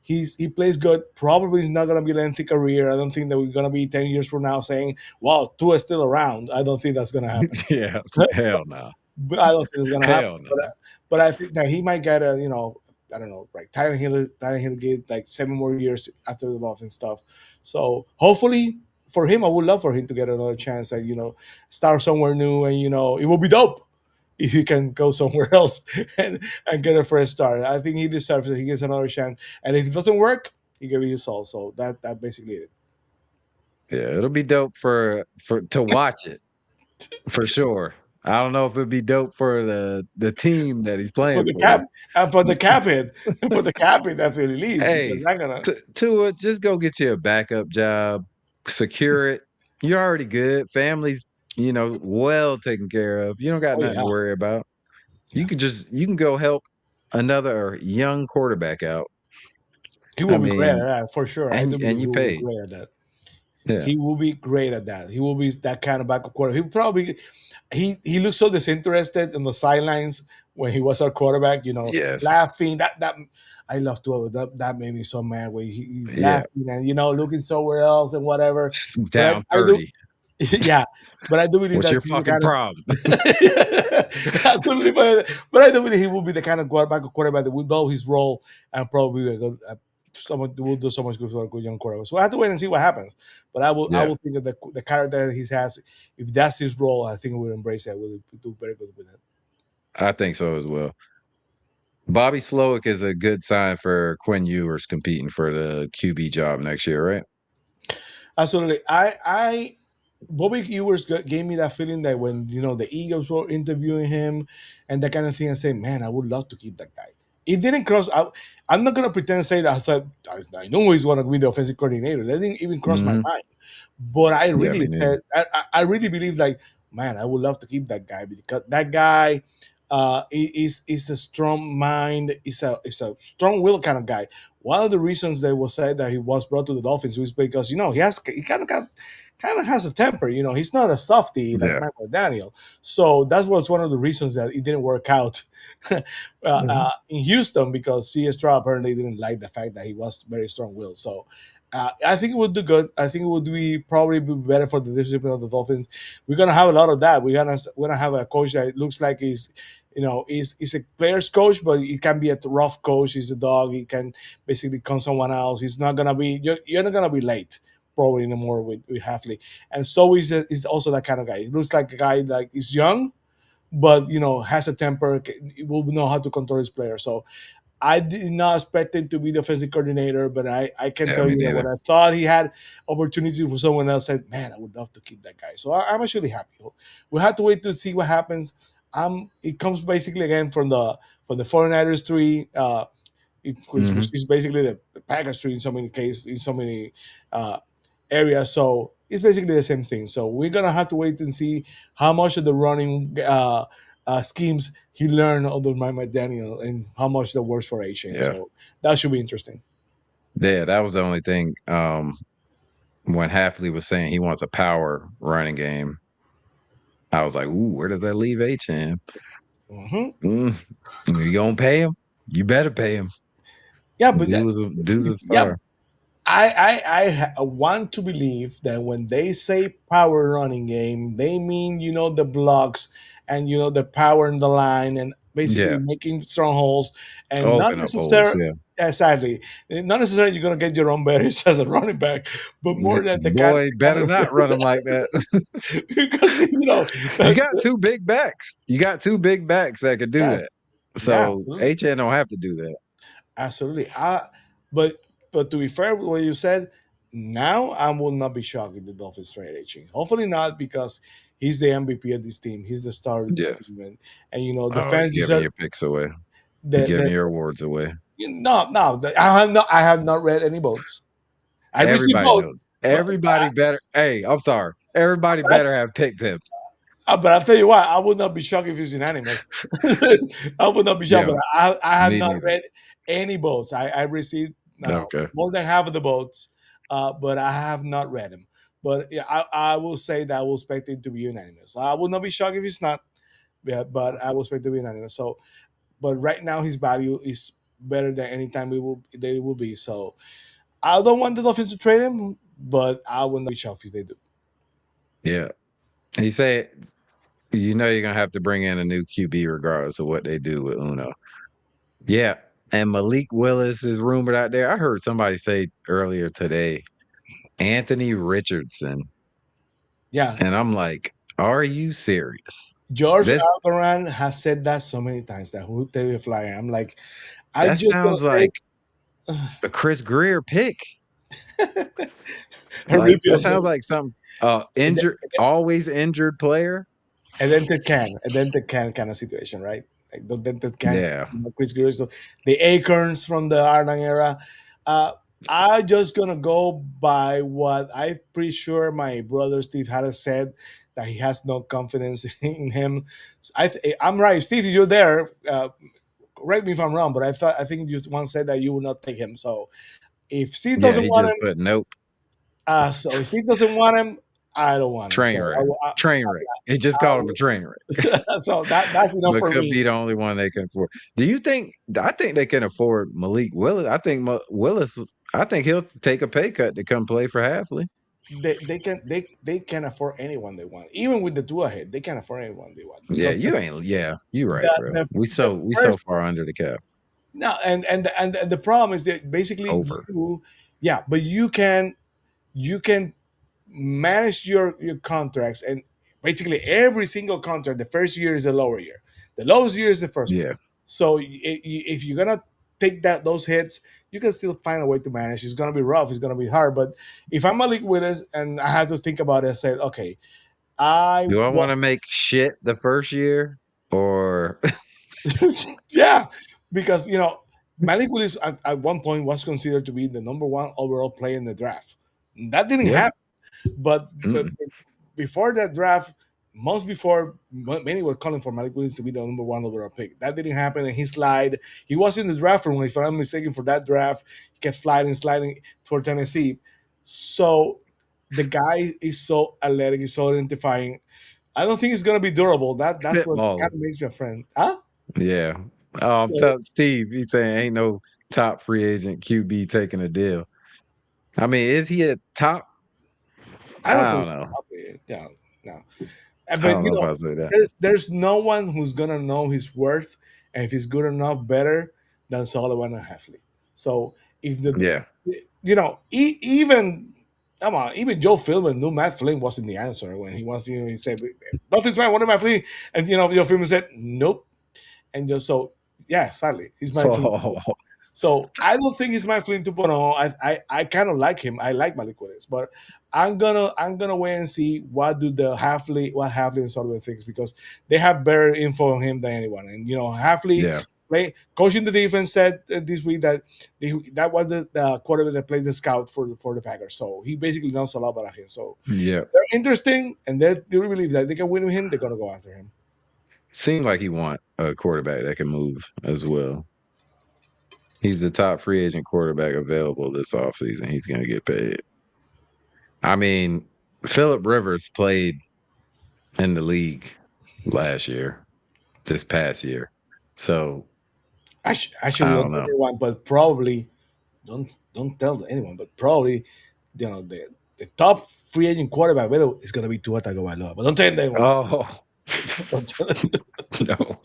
he plays good. Probably is not gonna be a lengthy career. I don't think that we're gonna be 10 years from now saying, "Wow, Tua is still around." I don't think that's gonna happen. yeah. Hell no. But I don't think it's gonna happen. Hell no. But I think that he might get I don't know, like Tyler Hill get like 7 more years after the Dolphins stuff. So hopefully for him, I would love for him to get another chance and start somewhere new, and it will be dope if he can go somewhere else and get a fresh start. I think he deserves it. He gets another chance, and if it doesn't work, he can be his all. So that basically it. Yeah, it'll be dope for to watch it for sure. I don't know if it'd be dope for the team that he's For playing the for. cap and for the cap hit, for the cap hit that's it leaves because Hey, I'm gonna. Tua, just go get you a backup job, secure it. You're already good. Family's, well taken care of. You don't got Oh nothing yeah, to worry about. yeah. You can go help another young quarterback out. He I will be great at mean, that for sure. I and do believe and he you will be paid. great at that. Yeah. He will be great at that. He will be that kind of backup quarterback. He probably he looks so disinterested in the sidelines when he was our quarterback. Yes. Laughing. That I love to that made me so mad when he's Yeah. laughing and looking somewhere else and whatever. But Down I do 30. yeah. But I do believe What's that your he's the fucking kind of problem? absolutely. But I do believe he will be the kind of quarterback that will know his role and probably a good, someone will do so much good for a good young quarterback. So I have to wait and see what happens. But I Yeah. will think that the character he has, if that's his role, I think we'll embrace it. We'll do very good with it. I think so as well. Bobby Slowick is a good sign for Quinn Ewers competing for the QB job next year, right? Absolutely. Bobby Ewers gave me that feeling that when the Eagles were interviewing him and that kind of thing, and say, man, I would love to keep that guy. It didn't cross. I'm not gonna pretend to say that. I know he's going to be the offensive coordinator. That didn't even cross my Mhm. mind. But I Yeah, really me neither. said, I really believe, like, man, I would love to keep that guy because that guy is a strong mind, is a strong will kind of guy. One of the reasons they will say that he was brought to the Dolphins was because he kind of has a temper. He's not a softie like Yeah. Michael Daniel. So that was one of the reasons that it didn't work out Mhm. in Houston because C.S. Stroud apparently didn't like the fact that he was very strong willed. So I think it would do good. I think it would be probably be better for the discipline of the Dolphins. We're gonna have a lot of that. We're gonna have a coach that looks like he's a player's coach, but he can be a rough coach. He's a dog. He can basically come someone else. He's not gonna be. You're not gonna be late probably anymore with Halfley. And so is also that kind of guy. He looks like a guy like he's young, but has a temper. Will know how to control his players. So I did not expect him to be the offensive coordinator, but I can Yeah, tell me you that when neither. I thought he had opportunity for someone else, said, "Man, I would love to keep that guy." So I'm actually happy. We have to wait to see what happens. It comes basically again from the 49ers tree, which Mhm. is basically the Packers tree in so many cases, in so many uh, areas. So it's basically the same thing. So we're gonna have to wait and see how much of the running schemes he learned under Mike Daniel and how much that works for HN. Yeah. So that should be interesting. Yeah, that was the only thing, when Halfley was saying he wants a power running game, I was like, "Ooh, where does that leave Achane? Hmm. Mm, you gonna pay him? You better pay him. Yeah, but Dude's a yeah, star." I want to believe that when they say power running game, they mean the blocks and the power in the line and basically Yeah. making strongholds and not Open up holes, necessarily. yeah. Exactly, not necessarily you're gonna get your own berries as a running back, but more than Boy, the kind better not run him like that. because You got 2 big backs. You got 2 big backs that could do yes, that. yeah, So, absolutely. HN don't have to do that. Absolutely. But but to be fair with what you said, now I will not be shocked if the Dolphins trade H. Hopefully not because he's the MVP of this team. He's the star of this Yes. team, and the Oh, you fans giving deserve your picks away. You the giving your awards away. no. I have not read any votes. I received Everybody votes, knows. but Everybody better hey, I'm sorry. Everybody but, better have picked him. but I'll tell you what, I would not be shocked if it's unanimous. I would not be shocked, but Yeah, I have me not neither. read any votes. I received Okay. more than half of the votes, but I have not read them. But yeah, I will say that I will expect it to be unanimous. I will not be shocked if it's not, yeah, but I will expect it to be unanimous. So, but right now his value is better than any time they will be. So I don't want the Dolphins to trade him, but I will not be shocked if they do. Yeah. He said, you're gonna have to bring in a new QB regardless of what they do with Uno. Yeah. And Malik Willis is rumored out there. I heard somebody say earlier today, Anthony Richardson. Yeah, And I'm like, are you serious? George This Alvaran has said that so many times that who take a flyer. I'm like, I that just gonna sounds like say a Chris Greer pick. a Like that rebuild, sounds like some and then, always injured player. and then to can kind of situation, right? Like the dented cans, Yeah. Chris Greer, so the acorns from the Ireland era. Uh, I just gonna go by what I'm pretty sure my brother Steve had said that he has no confidence in him. So I'm right, Steve. If you're there, correct me if I'm wrong, but I think you once said that you would not take him. So if Steve Yeah, doesn't he want just him, put nope. So if Steve doesn't want him, I don't want him. Train So wreck. Train wreck. It just called him a train wreck. so that's enough But for could me. be the only one they can afford. Do you think I think they can afford Malik Willis. I think Willis I think he'll take a pay cut to come play for Halfley. They can afford anyone they want. Even with the two ahead, they can afford anyone they want Yeah, because you right, the bro. the, the We so first far under the cap. no and the problem is that basically Over. yeah, but you can manage your contracts, and basically every single contract, the first year is a lower year, the lowest year is the first one. Yeah. So if you're gonna take those hits, you can still find a way to manage. It's gonna be rough, it's gonna be hard, but if I'm Malik Willis and I have to think about it, I said, okay, I Do I want was to make shit the first year or yeah, because Malik Willis at one point was considered to be the number one overall player in the draft. That didn't yeah? happen. But Mm-mm. before that draft, months before, many were calling for Malik Willis to be the number one overall pick. That didn't happen, and he slid. He was in the draft room, if I'm not mistaken, for that draft. He kept sliding toward Tennessee. So the guy is so athletic, he's so identifying. I don't think it's gonna be durable. That's what kind Spitballing. of makes me a friend. Huh? Yeah. So Steve, he's saying ain't no top free agent QB taking a deal. I mean, is he a top? I don't I think don't know. no, no. I But don't know if I say that. there's no one who's gonna know his worth, and if he's good enough, better than Sullivan and Heffley. So if Yeah. even come on, even Joe Philbin knew Matt Flynn wasn't the answer when he wants he said Dolphins man, what am I Flynn? And Joe Philbin said nope, and just so yeah, sadly he's Matt Flynn. So So I don't think he's my Flynn 2.0. I kind of like him. I like Malik Willis, but I'm gonna wait and see what Halfley and Sullivan thinks, because they have better info on him than anyone. And Halfley yeah. coaching the defense said this week that that was the quarterback that played the scout for the Packers. So he basically knows a lot about him. So Yeah. they're interesting, and they really believe that they can win with him. They're gonna go after him. Seems like he want a quarterback that can move as well. He's the top free agent quarterback available this offseason. He's gonna get paid. I mean, Philip Rivers played in the league last year, this past year. So I Actually, don't don't tell know. anyone, but probably don't tell anyone, but probably the top free agent quarterback available is gonna be Tua Tagovailoa. But don't tell anyone. Oh Don't tell- no,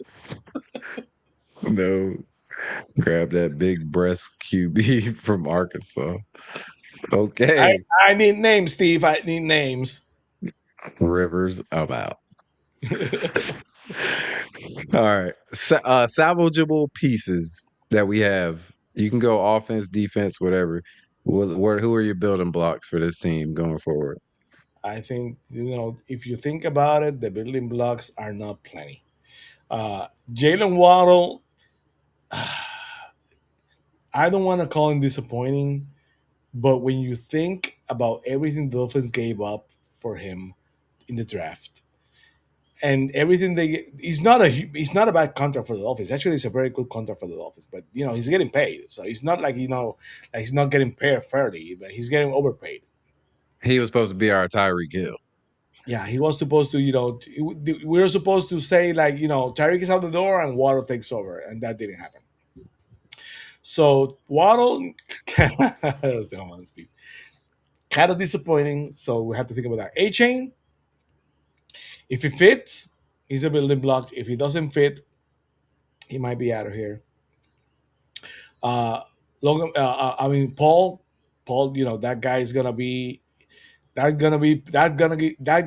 no. Grab that big breast QB from Arkansas. I Okay. I need names, Steve. I need names. Rivers, I'm out. All right. Salvageable pieces that we have. You can go offense, defense, whatever. Who are your building blocks for this team going forward? I think if you think about it, the building blocks are not plenty. Jalen Waddle, I don't want to call him disappointing, but when you think about everything the Dolphins gave up for him in the draft, and everything he's not a bad contract for the Dolphins. Actually, it's a very good contract for the Dolphins. But he's getting paid, so it's not like like he's not getting paid fairly, but he's getting overpaid. He was supposed to be our Tyreek Hill. Yeah, he was supposed to. We were supposed to say like Tyreek is out the door and Waddle takes over, and that didn't happen. So Waddle, that's the honesty, kind of disappointing. So we have to think about that. A Chain, if he fits, he's a building block. If he doesn't fit, he might be out of here. Uh, Logan, I mean Paul, that guy is gonna be that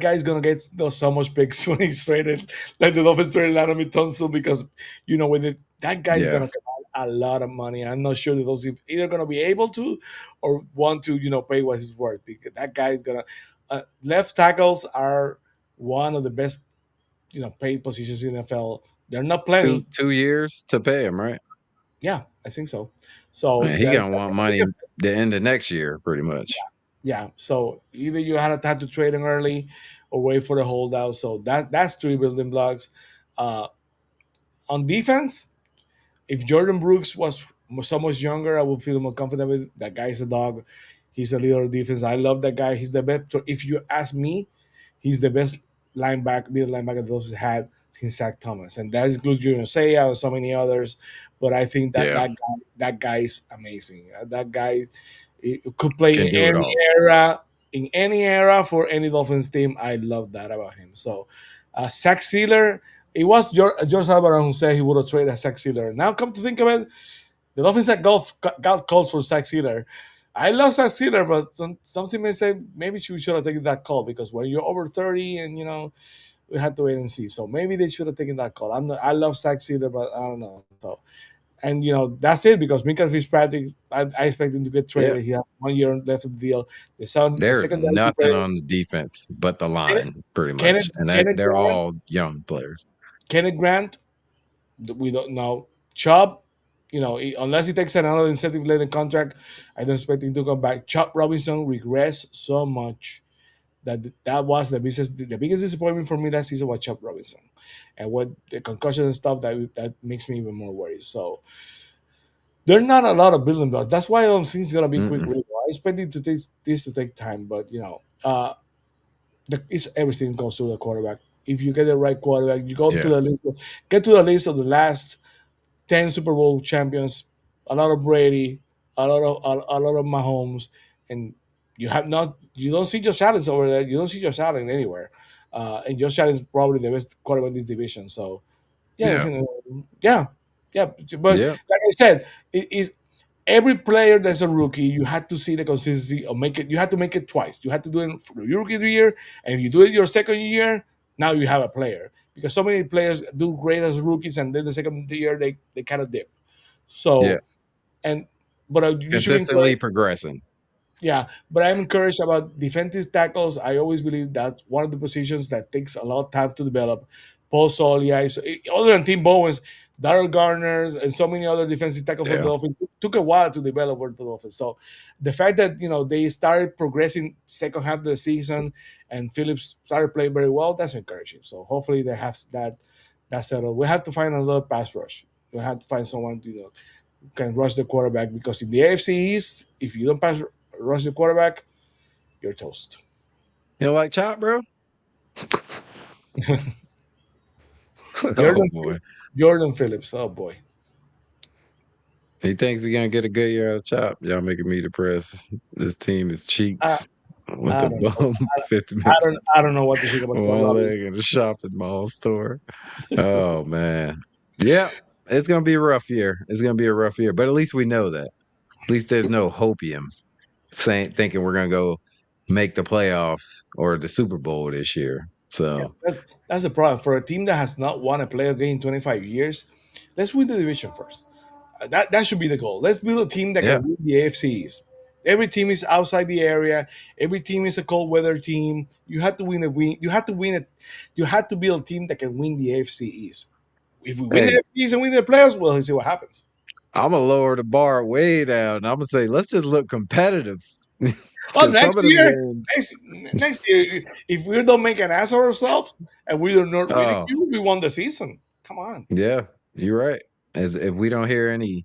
guy is gonna get so much picks when he's traded, like the Dolphins traded Laramie Tunsil, because that guy is Yeah. gonna command a lot of money. I'm not sure that those either gonna be able to or want to pay what he's worth, because that guy is gonna left tackles are one of the best paid positions in the NFL. They're not plenty. 2 years to pay him, right? Yeah, I think so. So Man, he gonna want money the end of next year, pretty much. yeah. So either you had to trade him early or wait for the holdout. So that's three building blocks. Uh, on defense, if Jordan Brooks was so much younger, I would feel more confident with that guy is a dog. He's a leader of defense. I love that guy. He's the best. So if you ask me, he's the best middle linebacker the Dolphins had since Zach Thomas, and that includes Junior Seau and so many others. But I think that Yeah, that guy is amazing. That guy could play can do it all. in any era for any Dolphins team. I love that about him. So, Zach Sealer, it was George Alvarado who said he would have traded Zach Sealer. Now, come to think of it, the Dolphins that got calls for Zach Sealer. I love Zach Sealer, but something may say maybe we should have taken that call because when you're over 30 and we had to wait and see. So maybe they should have taken that call. I love Zach Sealer, but I don't know. So and that's it because Minka Fitzpatrick, I expect him to get Yeah, traded. He has 1 year left of the deal. The there's secondary nothing player, on the defense but the Kenneth, line, pretty much, Kenneth, and Kenneth they're Grant, all young players. Kenneth Grant. We don't know. Chubb, unless he takes another incentive-laden contract, I don't expect him to come back. Chubb Robinson regressed so much that was the biggest disappointment for me last season was Chubb Robinson, and what the concussion and stuff that makes me even more worried. So there are not a lot of building blocks. That's why I don't think it's gonna be quick. Mm-mm. I expect it to take this to take time, but it's everything goes through the quarterback. If you get the right quarterback, you go to Yeah, the list. Get to the list of the last 10 Super Bowl champions, a lot of Brady, a lot of Mahomes, and you don't see Josh Allen over there. You don't see Josh Allen anywhere, and Josh Allen is probably the best quarterback in this division. So yeah, yeah, yeah, yeah. But yeah, like I said, it is every player that's a rookie. You had to see the consistency or make it. You had to make it twice. You had to do it for your rookie year, and if you do it your second year, now you have a player. Because so many players do great as rookies, and then the second year they kind of dip. yeah. So and but you should be Consistently encouraged. progressing. Yeah, but I'm encouraged about defensive tackles. I always believe that's one of the positions that takes a lot of time to develop. Paul Soliai, other than Tim Bowens, Darrell Garner, and so many other defensive tackles for the Yeah, Dolphins took a while to develop for the Dolphins. So the fact that they started progressing second half of the season and Phillips started playing very well, that's encouraging. So hopefully they have that settled. We have to find another pass rush. We have to find someone who can rush the quarterback because in the AFC East, if you don't rush the quarterback, you're toast. you know, like Chop, bro. Oh Jordan boy, Jordan Phillips. Oh boy. he thinks he's gonna get a good year out of Chop. Y'all making me depressed. This team is I, cheeks with I the don't know. bum 50 I minutes, don't I don't know what to think about Paul one leg Robinson. in a shopping mall store. Oh man, yeah, it's gonna be a rough year. It's gonna be a rough year, but at least we know that. At least there's no hopium saying thinking we're gonna go make the playoffs or the Super Bowl this year. Yeah, So that's the problem for a team that has not won a playoff game in 25 years. Let's win the division first. That should be the goal. Let's build a team that yeah, can win the AFCs. Every team is outside the area. Every team is a cold weather team. You have to win a win. You have to win it. You have to build a team that can win the AFC East. If we win the hey, AFC East and win the playoffs, well, let's see what happens. I'm gonna lower the bar way down. I'm gonna say let's just look competitive Oh, because some next of them year, games. next year, if we don't make an ass of ourselves and we are not Oh ridiculed, we won the season. Come on. yeah, you're right. As if we don't hear any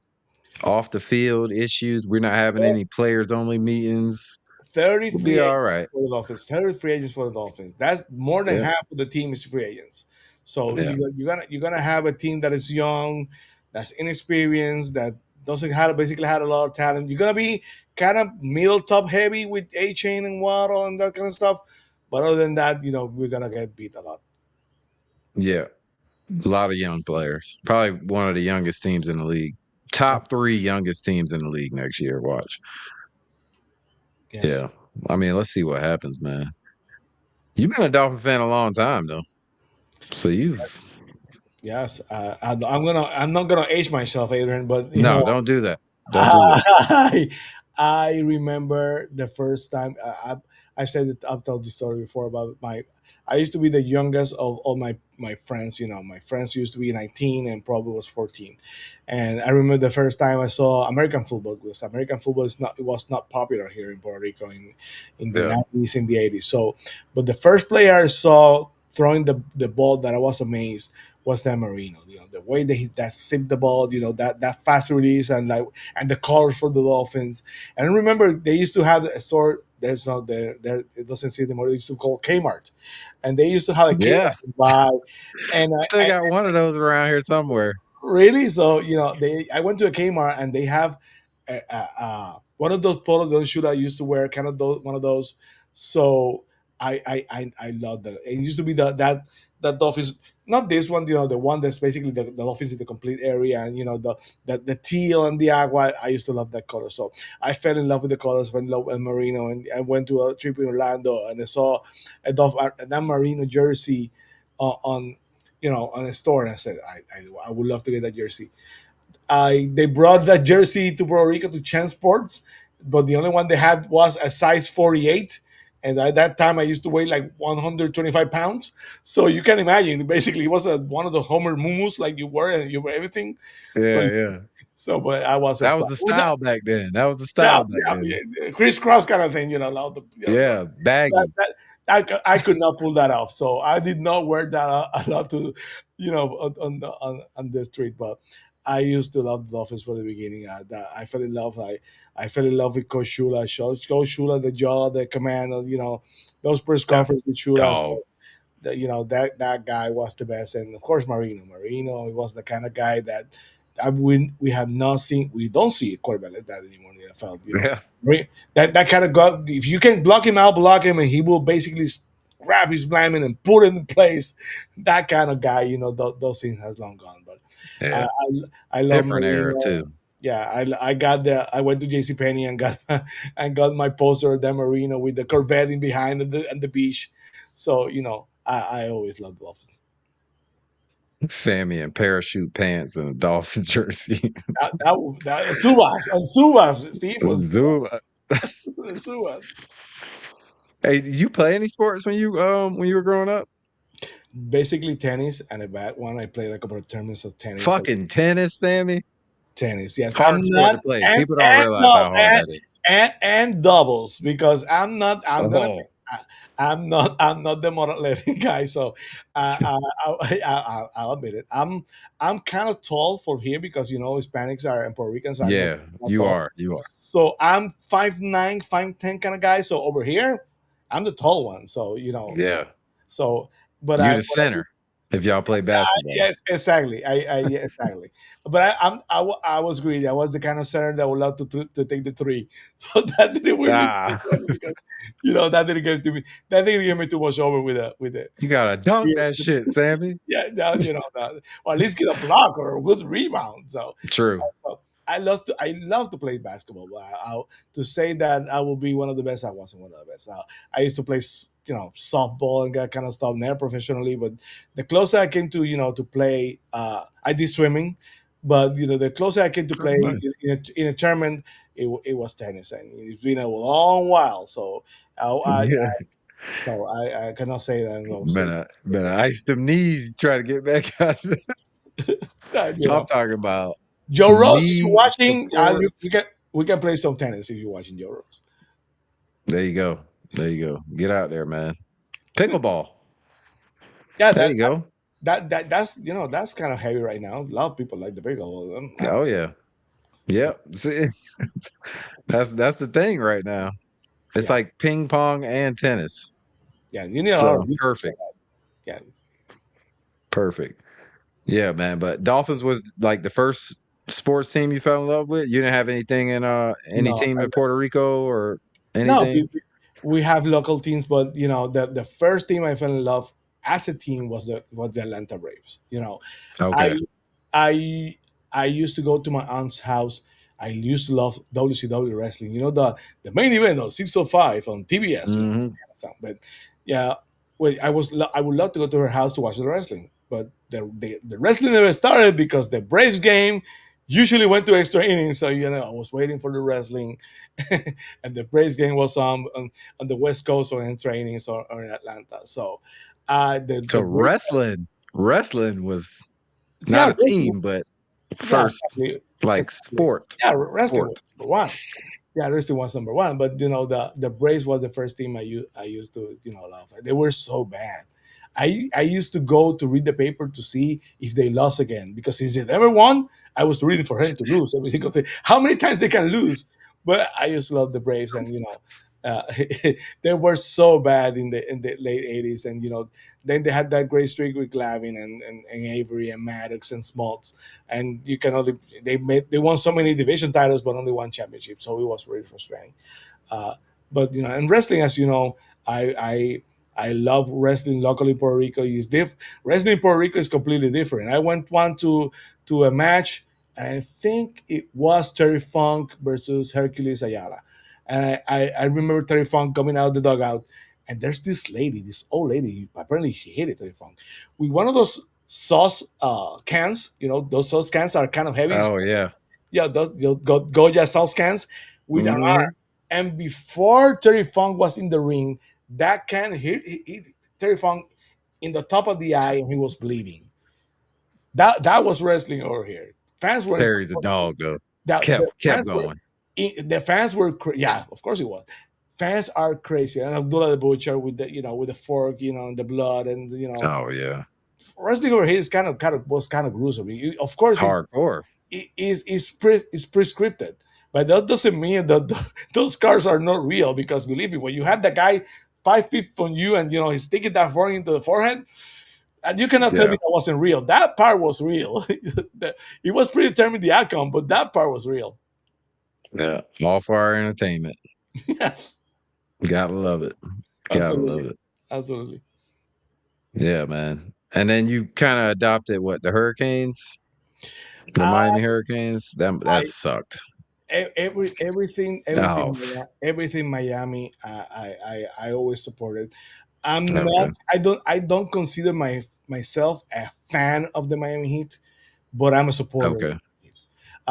off the field issues, we're not having any players only meetings. 30 We'll free be all agents right. for the Dolphins. 30 free agents for the Dolphins. That's more than Yeah, half of the team is free agents. So yeah, you're gonna have a team that is young, that's inexperienced, that doesn't have basically had a lot of talent. You're gonna be kind of middle top heavy with A Chain and Waddle and that kind of stuff. But other than that, we're gonna get beat a lot. yeah. A lot of young players. Probably one of the youngest teams in the league. Top three youngest teams in the league next year. Watch. Yes. Yeah. I mean, let's see what happens, man. You've been a Dolphin fan a long time, though. So you've Yes. I'm not gonna age myself, Adrian, but no, don't do that. Don't do that. I remember the first time I've said it. I've told this story before about my. I used to be the youngest of all my friends. My friends used to be 19 and probably was 14. And I remember the first time I saw American football because American football is not it was not popular here in Puerto Rico in the Yeah. 90s and the 80s. So, but the first player I saw throwing the ball that I was amazed was Dan Marino. The way that he that zipped the ball, that fast release, and the colors for the Dolphins. And I remember they used to have a store. There's not there. It doesn't see anymore. They used to call Kmart, and they used to have a Yeah. Kmart buy. And Still got one of those around here somewhere. really, so I went to a Kmart and they have one of those polo those shoes I used to wear, kind of those one of those. So I love that. It used to be that Dolphins, not this one, the one that's basically the Dolphins in the complete area, and the teal and the agua. I used to love that color, so I fell in love with the colors, fell in love with Marino, and I went to a trip in Orlando and I saw that Marino jersey on on a store, and I said I would love to get that jersey. They brought that jersey to Puerto Rico to Chen Sports, but the only one they had was a size 48. And at that time, I used to weigh like 125 pounds. So you can imagine, basically, it was one of the Homer Mumus, like you wear everything. But Yeah, yeah. but I was That was surprised. the style back then. That was the Yeah, style back yeah, then. yeah, crisscross kind of thing, all Yeah, baggy. I could not pull that off. So I did not wear that a lot to, on the street. But I used to love the Dolphins from the beginning. I fell in love. I fell in love with Coach Shula. Coach Shula, the jaw, the command, those press Yeah. conferences with Shula. Oh, So that guy was the best, and of course Marino he was the kind of guy that we have not seen. We don't see a quarterback like that anymore in the NFL. yeah. That kind of guy, if you can block him out, block him, and he will basically grab his lineman and put him in place. That kind of guy, those things has long gone. But I Yeah. I love Different era Marino. too. Yeah, I got I went to JC Penney and got and got my poster of Dan Marino with the Corvette in behind and the beach. So I always love Dolphins. Sammy in parachute pants and a Dolphin jersey. That Subas and Subas Steve was Zoom. Subas. Hey, did you play any sports when you were growing up? Basically tennis and a bad one. I played a couple of tournaments of tennis. Fucking tennis, Sammy. Tennis, yes. I'm Hard sport not to play. and People don't and realize no how hard that is. and doubles because I'm gonna Oh, I'm not the more athletic guy, so I'll admit it. I'm kind of tall for here because Hispanics are and Puerto Ricans are yeah, not you tall. are. You are. So I'm 5'9", 5'10" kind of guy. So over here, I'm the tall one. So Yeah. so but You I the center if y'all play basketball. yes, exactly. Yeah, exactly. But I was greedy. I was the kind of center that would love to take the three. So that didn't win me Ah, because that didn't get to me. That didn't get me too much over with you gotta dunk yeah, that shit, Sammy. or at least get a block or a good rebound. True. So I love to play basketball. But to say that I will be one of the best, I wasn't one of the best. I used to play softball and that kind of stuff never professionally, but the closer I came to to play, I did swimming, but the closer I came to That's play nice. in a tournament, it was tennis, and it's been a long while. So Yeah. I cannot say that. No, say Better ice them knees, try to get back out there. that. I'm talking about Joe Rose, if you're knee watching, support. we can play some tennis if you're watching Joe Rose. There you go. There you go. Get out there, man. Pickleball. Yeah, There that you go. that's kind of heavy right now. A lot of people like the pickleball. Oh yeah. Yep. See, that's the thing right now. It's Yeah, like ping pong and tennis. yeah, you need a lot of So research for perfect. that. Yeah, Perfect. Yeah, man. But Dolphins was like the first sports team you fell in love with. You didn't have anything in any no, team in Puerto Rico or no, anything? we have local teams, but the first team I fell in love as a team was the Atlanta Braves. Okay. I I I used to go to my aunt's house. I used to love WCW wrestling. The main event on 605 on TBS. Hmm. But yeah, well, I would love to go to her house to watch the wrestling, but the wrestling never started because the Braves game usually went to extra innings. So I was waiting for the wrestling, and the Braves game was on the West Coast or in trainings or in Atlanta. So So the Braves, wrestling was not yeah, a wrestling, team, but yeah, first exactly, like exactly. sport. Yeah, wrestling was Sport. number one. Yeah, wrestling was number one. But the Braves was the first team I used to love. They were so bad. I used to go to read the paper to see if they lost again, because since they never won, I was rooting for them to lose every single thing. How many times they can lose? But I just love the Braves, and uh, they were so bad in the late '80s, and then they had that great streak with Glavine and Avery and Maddox and Smoltz, and you can only they won so many division titles, but only one championship, so it was really frustrating. Uh, but in wrestling, as you know, I love wrestling locally in Puerto Rico. Wrestling in Puerto Rico is completely different. I went one to a match, and I think it was Terry Funk versus Hercules Ayala. And I remember Terry Funk coming out of the dugout, and there's this lady, this old lady. Apparently, she hated Terry Funk with one of those sauce cans. Those sauce cans are kind of heavy. Oh yeah. Yeah, those Goya sauce cans with an Hmm. and before Terry Funk was in the ring, that can hit, Terry Funk in the top of the eye, and he was bleeding. That was wrestling over here. Fans were Terry's a dog though. that the Kept fans were going. the fans were yeah, of course it was. Fans are crazy, and Abdullah the Butcher with the fork, and the blood, and Oh yeah. wrestling over here is kind of gruesome. Of course, Hardcore. is prescripted, but that doesn't mean that those cars are not real. Because believe me, when you had the guy 5 feet from you, and he's sticking that fork into the forehead, and you cannot tell me Yeah. that wasn't real. That part was real. It was predetermined the outcome, but that part was real. Yeah. All for our entertainment. Yes, Gotta love it. Gotta love absolutely, it. absolutely. Yeah, man. And then you kind of adopted what, the Hurricanes? The Uh, Miami Hurricanes? That I sucked. everything Oh, everything Miami. I always supported. I'm not. okay. I don't consider myself a fan of the Miami Heat, but I'm a supporter. Okay.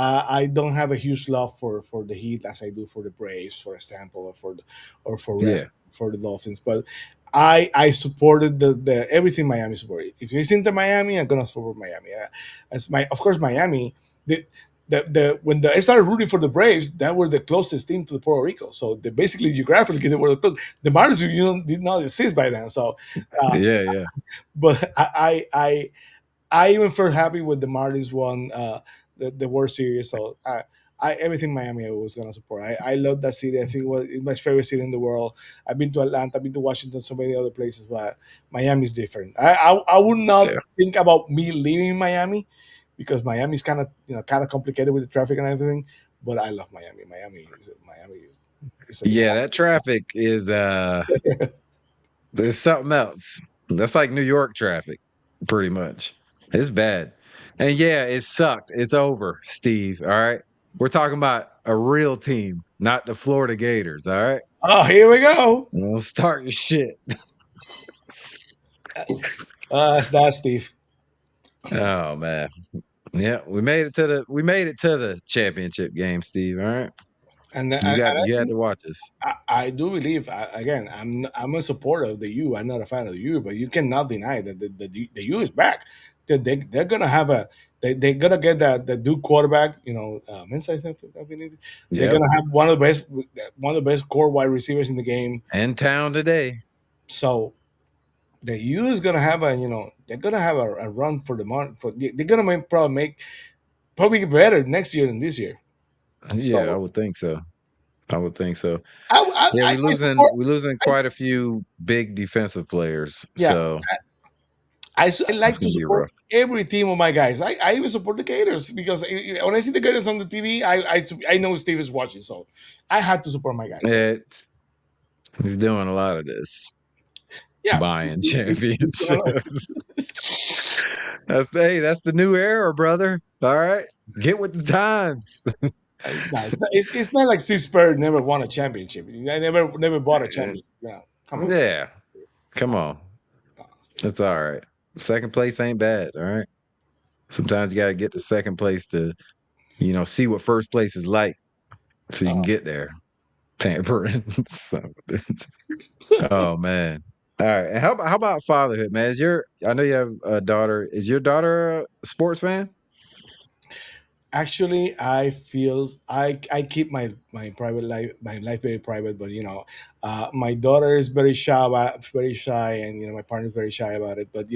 I don't have a huge love for the Heat as I do for the Braves, for example, or for rest Yeah. for the Dolphins. But I supported the everything Miami supported. If it's into Miami, I'm gonna support Miami. As my of course Miami. The when I started rooting for the Braves, that were the closest team to Puerto Rico. So basically geographically they were the closest. The Marlins did not exist by then. So, uh, Yeah, yeah. but I even felt happy with the Marlins won the World Series. So everything Miami I was gonna support. I love that city. I think it's my favorite city in the world. I've been to Atlanta, I've been to Washington, so many other places, but Miami is different. I would Yeah. not think about me leaving Miami, because Miami is kind of complicated with the traffic and everything. But I love Miami. Miami is a Yeah, that traffic is something else. That's like New York traffic, pretty much. It's bad. And yeah, it sucked. It's over, Steve. All right. We're talking about a real team, not the Florida Gators. All right. Oh, here we go. Don't start your shit. That's Steve. Oh man. Yeah, we made it to the championship game, Steve. All right. You had to watch us. I do believe again. I'm a supporter of the U. I'm not a fan of the U, but you cannot deny that the U is back. They're gonna have they're gonna get the Duke quarterback. Mensa, I believe they're Yep. gonna have one of the best core wide receivers in the game. In town today. So the U is gonna have they're gonna have a run for the month. They're gonna probably better next year than this year. Yeah, I So would think so. I would think so. Yeah, I support. we losing I, quite a few big defensive players. yeah, So I it's like to gonna be support rough. every team of my guys. I even support the Gators, because when I see the Gators on the TV, I know Steve is watching, so I had to support my guys. So It's he's doing a lot of this. yeah, Buying he's gonna learn. championships. That's the new era, brother. All right. Get with the times. No, it's not like Steve Spurrier never won a championship. I never bought a championship. Yeah, come on. Yeah. Come on. No, Steve. That's all right. Second place ain't bad. All right. Sometimes you gotta get to second place to, see what first place is like so you can get there. Tampering. Son of a bitch. Oh man. All right. And how about fatherhood, man? I know you have a daughter. Is your daughter a sports fan? Actually, I feel I keep my private life, my life very private. But my daughter is very shy, and my partner is very shy about it. But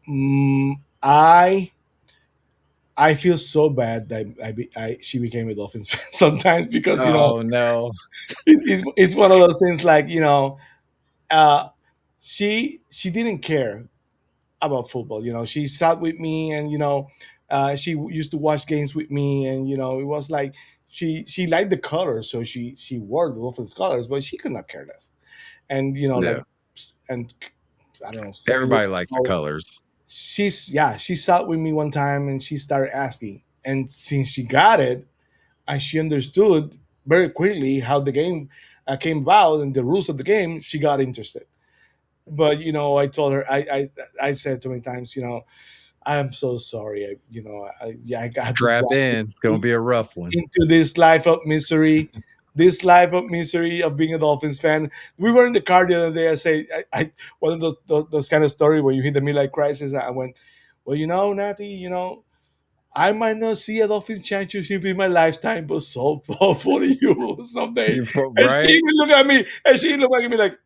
mm, I I feel so bad that she became a Dolphins fan sometimes, because Oh no. it's one of those things, like, uh, she didn't care about football. She sat with me, and she used to watch games with me, and it was like she liked the colors, so she wore the Dolphins colors, but she could not care less. And Yeah. like, and I don't know, 7 years Everybody likes the ago, colors. she sat with me one time, and she started asking, and since she got it, and she understood very quickly how the game came about and the rules of the game, she got interested. But I told her, I said so many times, I'm so sorry. Yeah, I got to Strap drop in. It's gonna you be a rough one. into this life of misery of being a Dolphins fan. We were in the car the other day. I say, one of those kind of story where you hit the midlife crisis. I went, well, Natty, I might not see a Dolphins championship in my lifetime, but so hopefully you will someday. And she Right? even looked at me, and she looked at me like,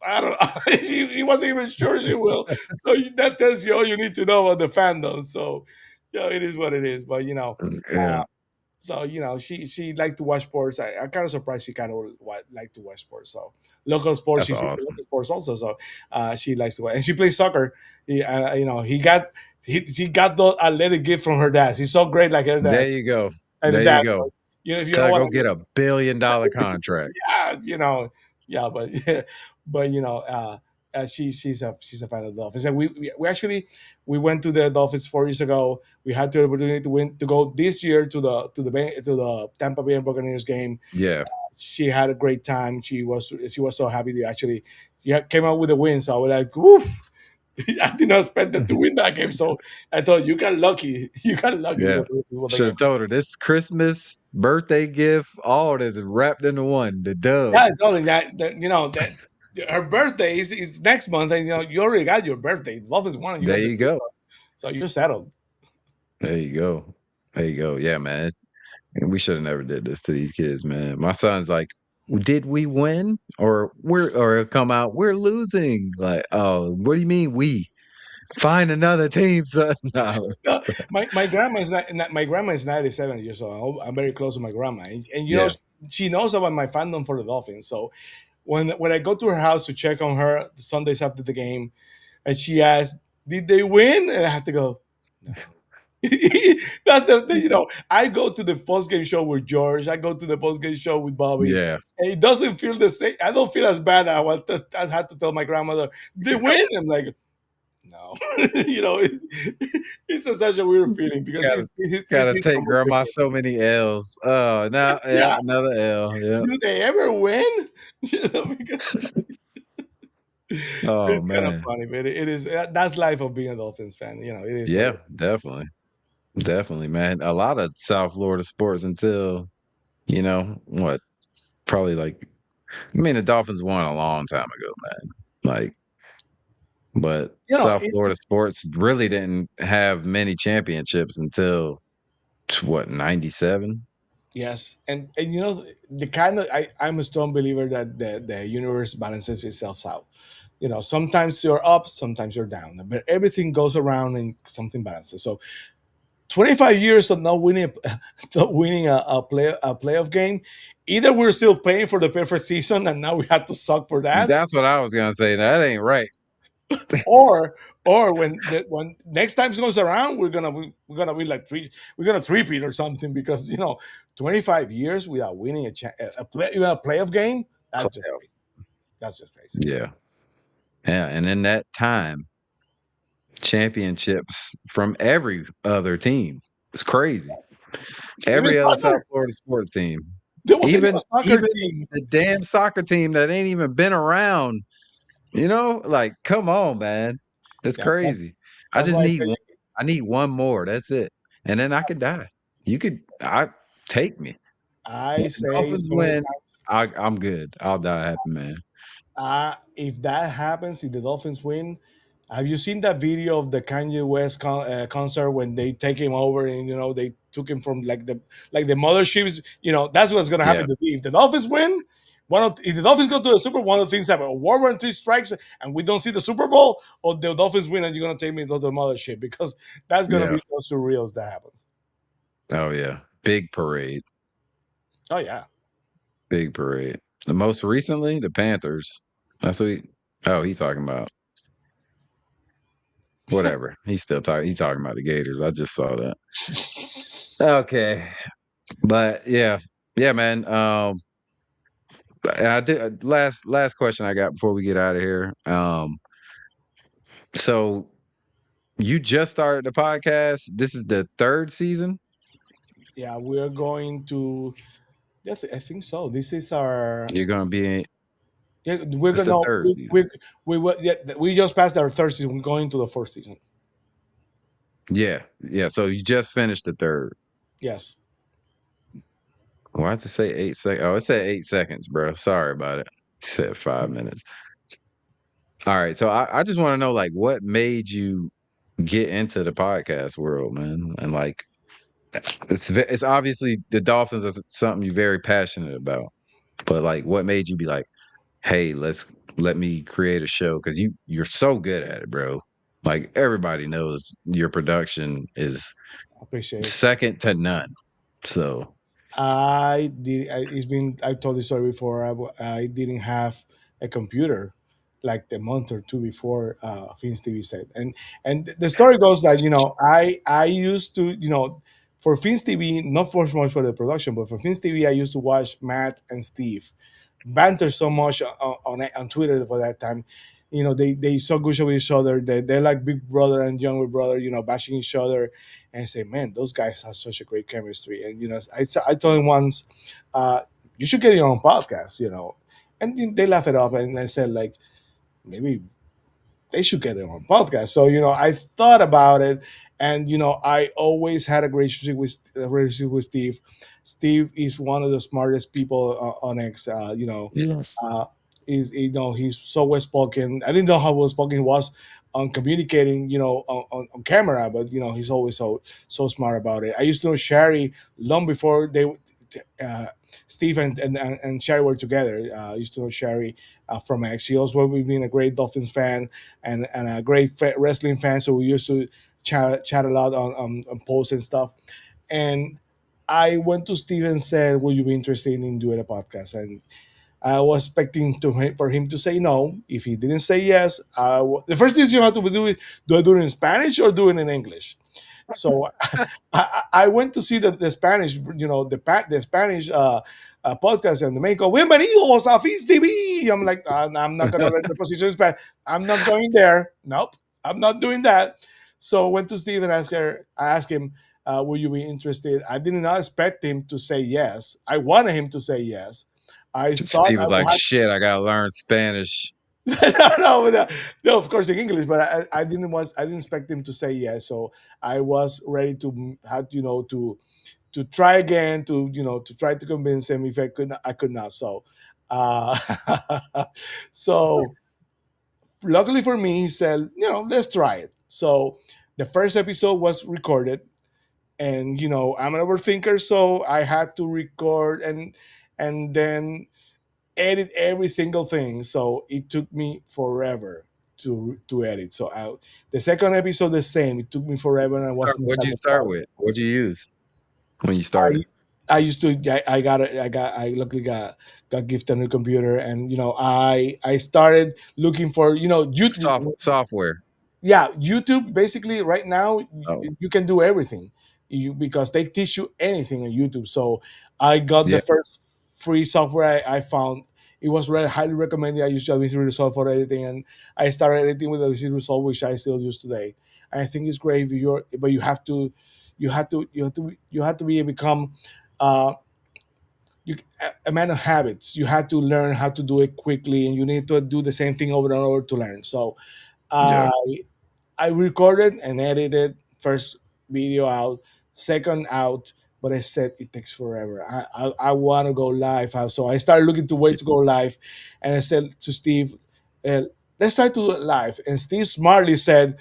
I don't know. He wasn't even sure she will. So that tells you all you need to know about the fandom. So, it is what it is. But Yeah. so she likes to watch sports. I'm kind of surprised she kind of like to watch sports. So local sports, That's she's into awesome. local sports also. So she likes to watch, and she plays soccer. He got the athletic gift from her dad. She's so great, like her dad. There you go. And the There you dad, go. if you Tell don't her want go to get $1 billion contract. yeah, yeah, but but she's a fan of the Dolphins, and we actually we went to the Dolphins 4 years ago. We had the opportunity to go this year to the Tampa Bay Buccaneers game. Yeah. She had a great time. She was so happy to actually came out with a win. So I was like, woo! I did not expect them to win that game. So I thought you got lucky. You got lucky Yeah. because they won the Should game. have told her this Christmas, birthday gift, all this is wrapped into one. The dub. Yeah, it's only that her birthday is next month, and you already got your birthday. Love is one, and you There got the you go. so you're settled. There you go. There you go. Yeah, man. We should have never did this to these kids, man. My son's like, did we win? Or it'll come out, we're losing. Like, oh, what do you mean we? Find another team, son. No, No, my grandma is 97 years old. I'm very close to my grandma, and yeah. she knows about my fandom for the Dolphins. So when I go to her house to check on her the Sundays after the game, and she asks, "Did they win?" and I have to go, "No." That's I go to the post game show with George. I go to the post game show with Bobby. Yeah. And it doesn't feel the same. I don't feel as bad. I had to tell my grandmother they win. I'm like, no, it's such a weird feeling because Gotta it's gotta his take almost grandma birthday. so many L's. Oh, now yeah, Yeah, another L. Yeah. do they ever win? Because Oh it's kind of man. funny, but it is that's life of being a Dolphins fan. It is what it Yeah, is. definitely. Definitely, man. A lot of South Florida sports until, what, probably like I mean the Dolphins won a long time ago, man. Like, but You know, South Florida sports really didn't have many championships until what, 97? yes, and the kind of I'm a strong believer that the universe balances itself out. Sometimes you're up, sometimes you're down, but everything goes around and something balances. So 25 years of not winning, not winning a playoff game. Either we're still paying for the perfect season, and now we have to suck for that, That's what I was gonna say. That ain't right. or when next time goes around, we're gonna be like we're gonna three-peat or something, because 25 years without winning even a playoff game. That's just Playoff. crazy. That's just crazy. Yeah. Yeah. And in that time, championships from every other team. It's crazy. Even Every other South soccer, Florida sports team. there was even Even a soccer even team. the damn soccer team that ain't even been around, like, come on, man. That's Yeah, crazy. I that's just why I need say one. I need one more. That's it. And then I could die. I take me. I When the say Dolphins so many win, times. I'm good. I'll die a happy man. If that happens, if the Dolphins win, Have you seen that video of the Kanye West concert when they take him over and they took him from like the motherships? That's what's gonna Yeah, happen to me if the Dolphins win. If the Dolphins go to the Super Bowl, one of the things happen: World War III strikes and we don't see the Super Bowl, or the Dolphins win and you're gonna take me to the mothership because that's gonna yeah. be so surreal if that happens. Oh yeah, big parade, Oh yeah. big parade. The most recently, the Panthers. That's what. Oh, he's talking about whatever. He's still talking. He's talking about the Gators. I just saw that. Okay, but yeah, yeah, man. And I did last question I got before we get out of here. So you just started the podcast. This is the third season. Yeah, we're going to. Yes, I think so. This is our. You're gonna be in. Yeah, we're It's gonna. the No, third season. we just passed our third season. We're going to the fourth season. Yeah, yeah. So you just finished the third. Yes. Why did it say 8 seconds? Oh, it said 8 seconds, bro. Sorry about it. It said 5 minutes. All right. So I just want to know, like, what made you get into the podcast world, man? And like, it's obviously the Dolphins is something you're very passionate about. But like, what made you be like, hey, let me create a show? Because you're so good at it, bro. Like everybody knows your production is Appreciate it. second to none. So I did. It's been. I told this story before. I didn't have a computer like the month or two before FinsTV said, and the story goes that I used to for FinsTV, not for so much for the production, but for FinsTV I used to watch Matt and Steve banter so much on Twitter for that time. They so good with each other. They're like big brother and younger brother. Bashing each other, and I say, man, those guys have such a great chemistry. And I told him once, you should get your own podcast. And they laugh it up, and I said like maybe they should get their own podcast. So I thought about it, and I always had a great relationship with Steve. Steve is one of the smartest people on X. yes, Uh, he's so well spoken. I didn't know how well spoken he was on communicating, on camera, but he's always so smart about it. I used to know Sherry long before uh, Steve and Sherry were together. I used to know Sherry from X. He also been a great Dolphins fan and a great wrestling fan. So we used to chat a lot on posts and stuff. And I went to Steve and said, "Would you be interested in doing a podcast?" And I was expecting for him to say no. If he didn't say yes, the first thing you have to do is do I do it in Spanish or do it in English? So I went to see the Spanish, the Spanish podcast, and the main go, "Bienvenidos a Fins TV." I'm like, I'm not gonna read the position in Spanish. I'm not going there. Nope, I'm not doing that. So I went to Steve and I asked him, "Will you be interested?" I did not expect him to say yes. I wanted him to say yes. I thought Steve I was would like, have shit, I gotta learn Spanish. no, of course in English, but I didn't expect him to say yes. So I was ready to have to try again to try to convince him. If I could not. So uh, so luckily for me, he said, let's try it. So the first episode was recorded, and I'm an overthinker, so I had to record and then edit every single thing. So it took me forever to edit. So the second episode the same. It took me forever, and I was What'd inside you the start car. with? What'd you use when you I started? I used to I luckily got gifted a new computer, and I started looking for Software. yeah, YouTube basically right now Oh, you can do everything because they teach you anything on YouTube. So I got the yeah. first free software I found. It was highly recommended. I used DaVinci Resolve for editing, and I started editing with DaVinci Resolve, which I still use today. And I think it's great if but you have to be become uh, a man of habits. You have to learn how to do it quickly, and you need to do the same thing over and over to learn. So Yeah. I I recorded and edited first video out, second out, but I said it takes forever. I want to go live. So I started looking to ways to go live, and I said to Steve, let's try to do it live. And Steve smartly said,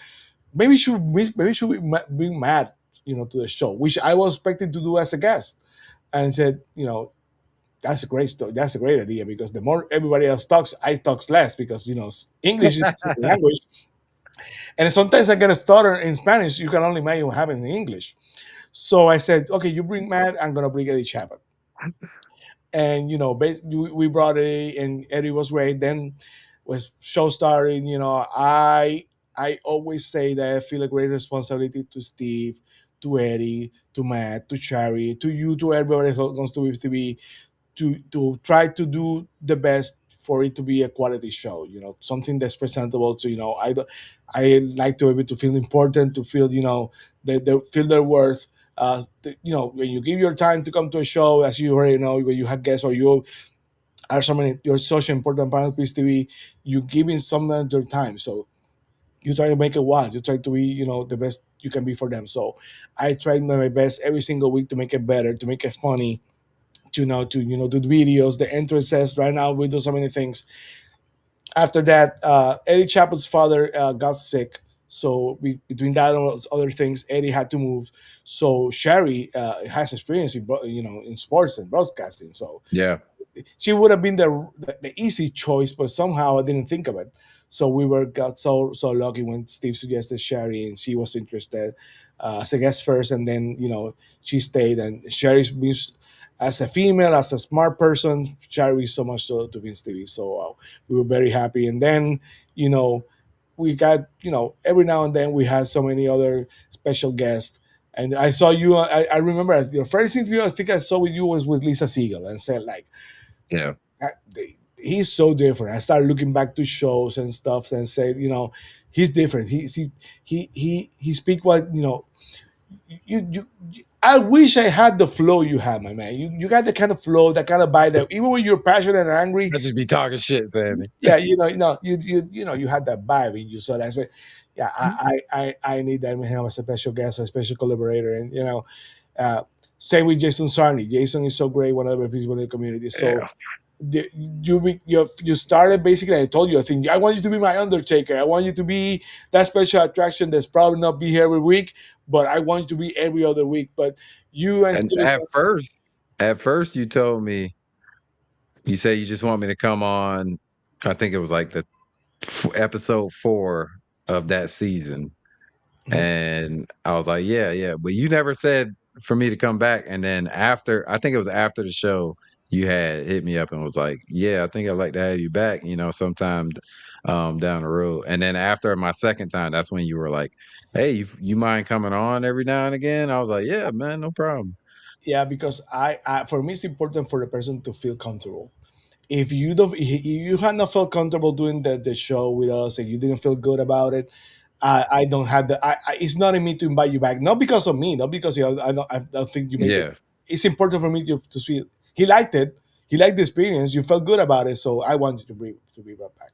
maybe should we bring Matt, to the show, which I was expecting to do as a guest, and said, that's a great story. That's a great idea because the more everybody else talks, I talks less because English is the second language, and sometimes I get a stutter in Spanish. You can only imagine what happened in English. So I said, okay, you bring Matt, I'm gonna bring Eddie Chapman, and we brought Eddie, and Eddie was great. Then was show starting, I always say that I feel a great responsibility to Steve, to Eddie, to Matt, to Cherry, to you, to everybody who wants to be to try to do the best for it to be a quality show, something that's presentable. So I like to be able to feel important, to feel they feel their worth. When you give your time to come to a show, as you already know, when you have guests or you are somebody, you're such an important part of Peace TV, you giving someone their time. So you try to make it wild. You try to be, the best you can be for them. So I try my best every single week to make it better, to make it funny, to do the videos, the entrances. Right now we do so many things. After that, Eddie Chapel's father got sick, so between that and those other things, Eddie had to move. So Sherry has experience in in sports and broadcasting, so Yeah. she would have been the easy choice, but somehow I didn't think of it. So we were got so lucky when Steve suggested Sherry, and she was interested as a guest first, and then she stayed. And Sherry's been, as a female, as a smart person, Sherry so much to Vince TV. So we were very happy. And then you know we got every now and then we had so many other special guests. And I saw you. I remember the first interview I think I saw with you was with Lisa Siegel, and said like, Yeah. he's so different. I started looking back to shows and stuff and said, he's different. He speak what you. I wish I had the flow you had, my man. You got the kind of flow, that kind of vibe that even when you're passionate and angry, I just be talking shit, Sammy. yeah, you had that vibe in you. So I said, yeah, I need that with him as a special guest, a special collaborator, and uh, same with Jason Sarney. Jason is so great, one of the people in the community. So Yeah. you started basically. I told you, I think I want you to be my Undertaker. I want you to be that special attraction that's probably not be here every week, but I want you to be every other week. But you and And Steve, at first you told me, you said you just want me to come on, I think it was like the episode 4 of that season. Mhm. And I was like, yeah, yeah. But you never said for me to come back. And then after, I think it was after the show, you had hit me up and was like, yeah, I think I'd like to have you back, sometime down the road. And then after my second time, that's when you were like, hey, you mind coming on every now and again? I was like, yeah, man, no problem. Yeah, because for me it's important for the person to feel comfortable. If you don't, if you had not felt comfortable doing the show with us and you didn't feel good about it, I don't have it's not in me to invite you back, not because of me, not because I don't think you make it. Yeah. It's important for me to see he liked it, he liked the experience, you felt good about it, so I want you to be right back.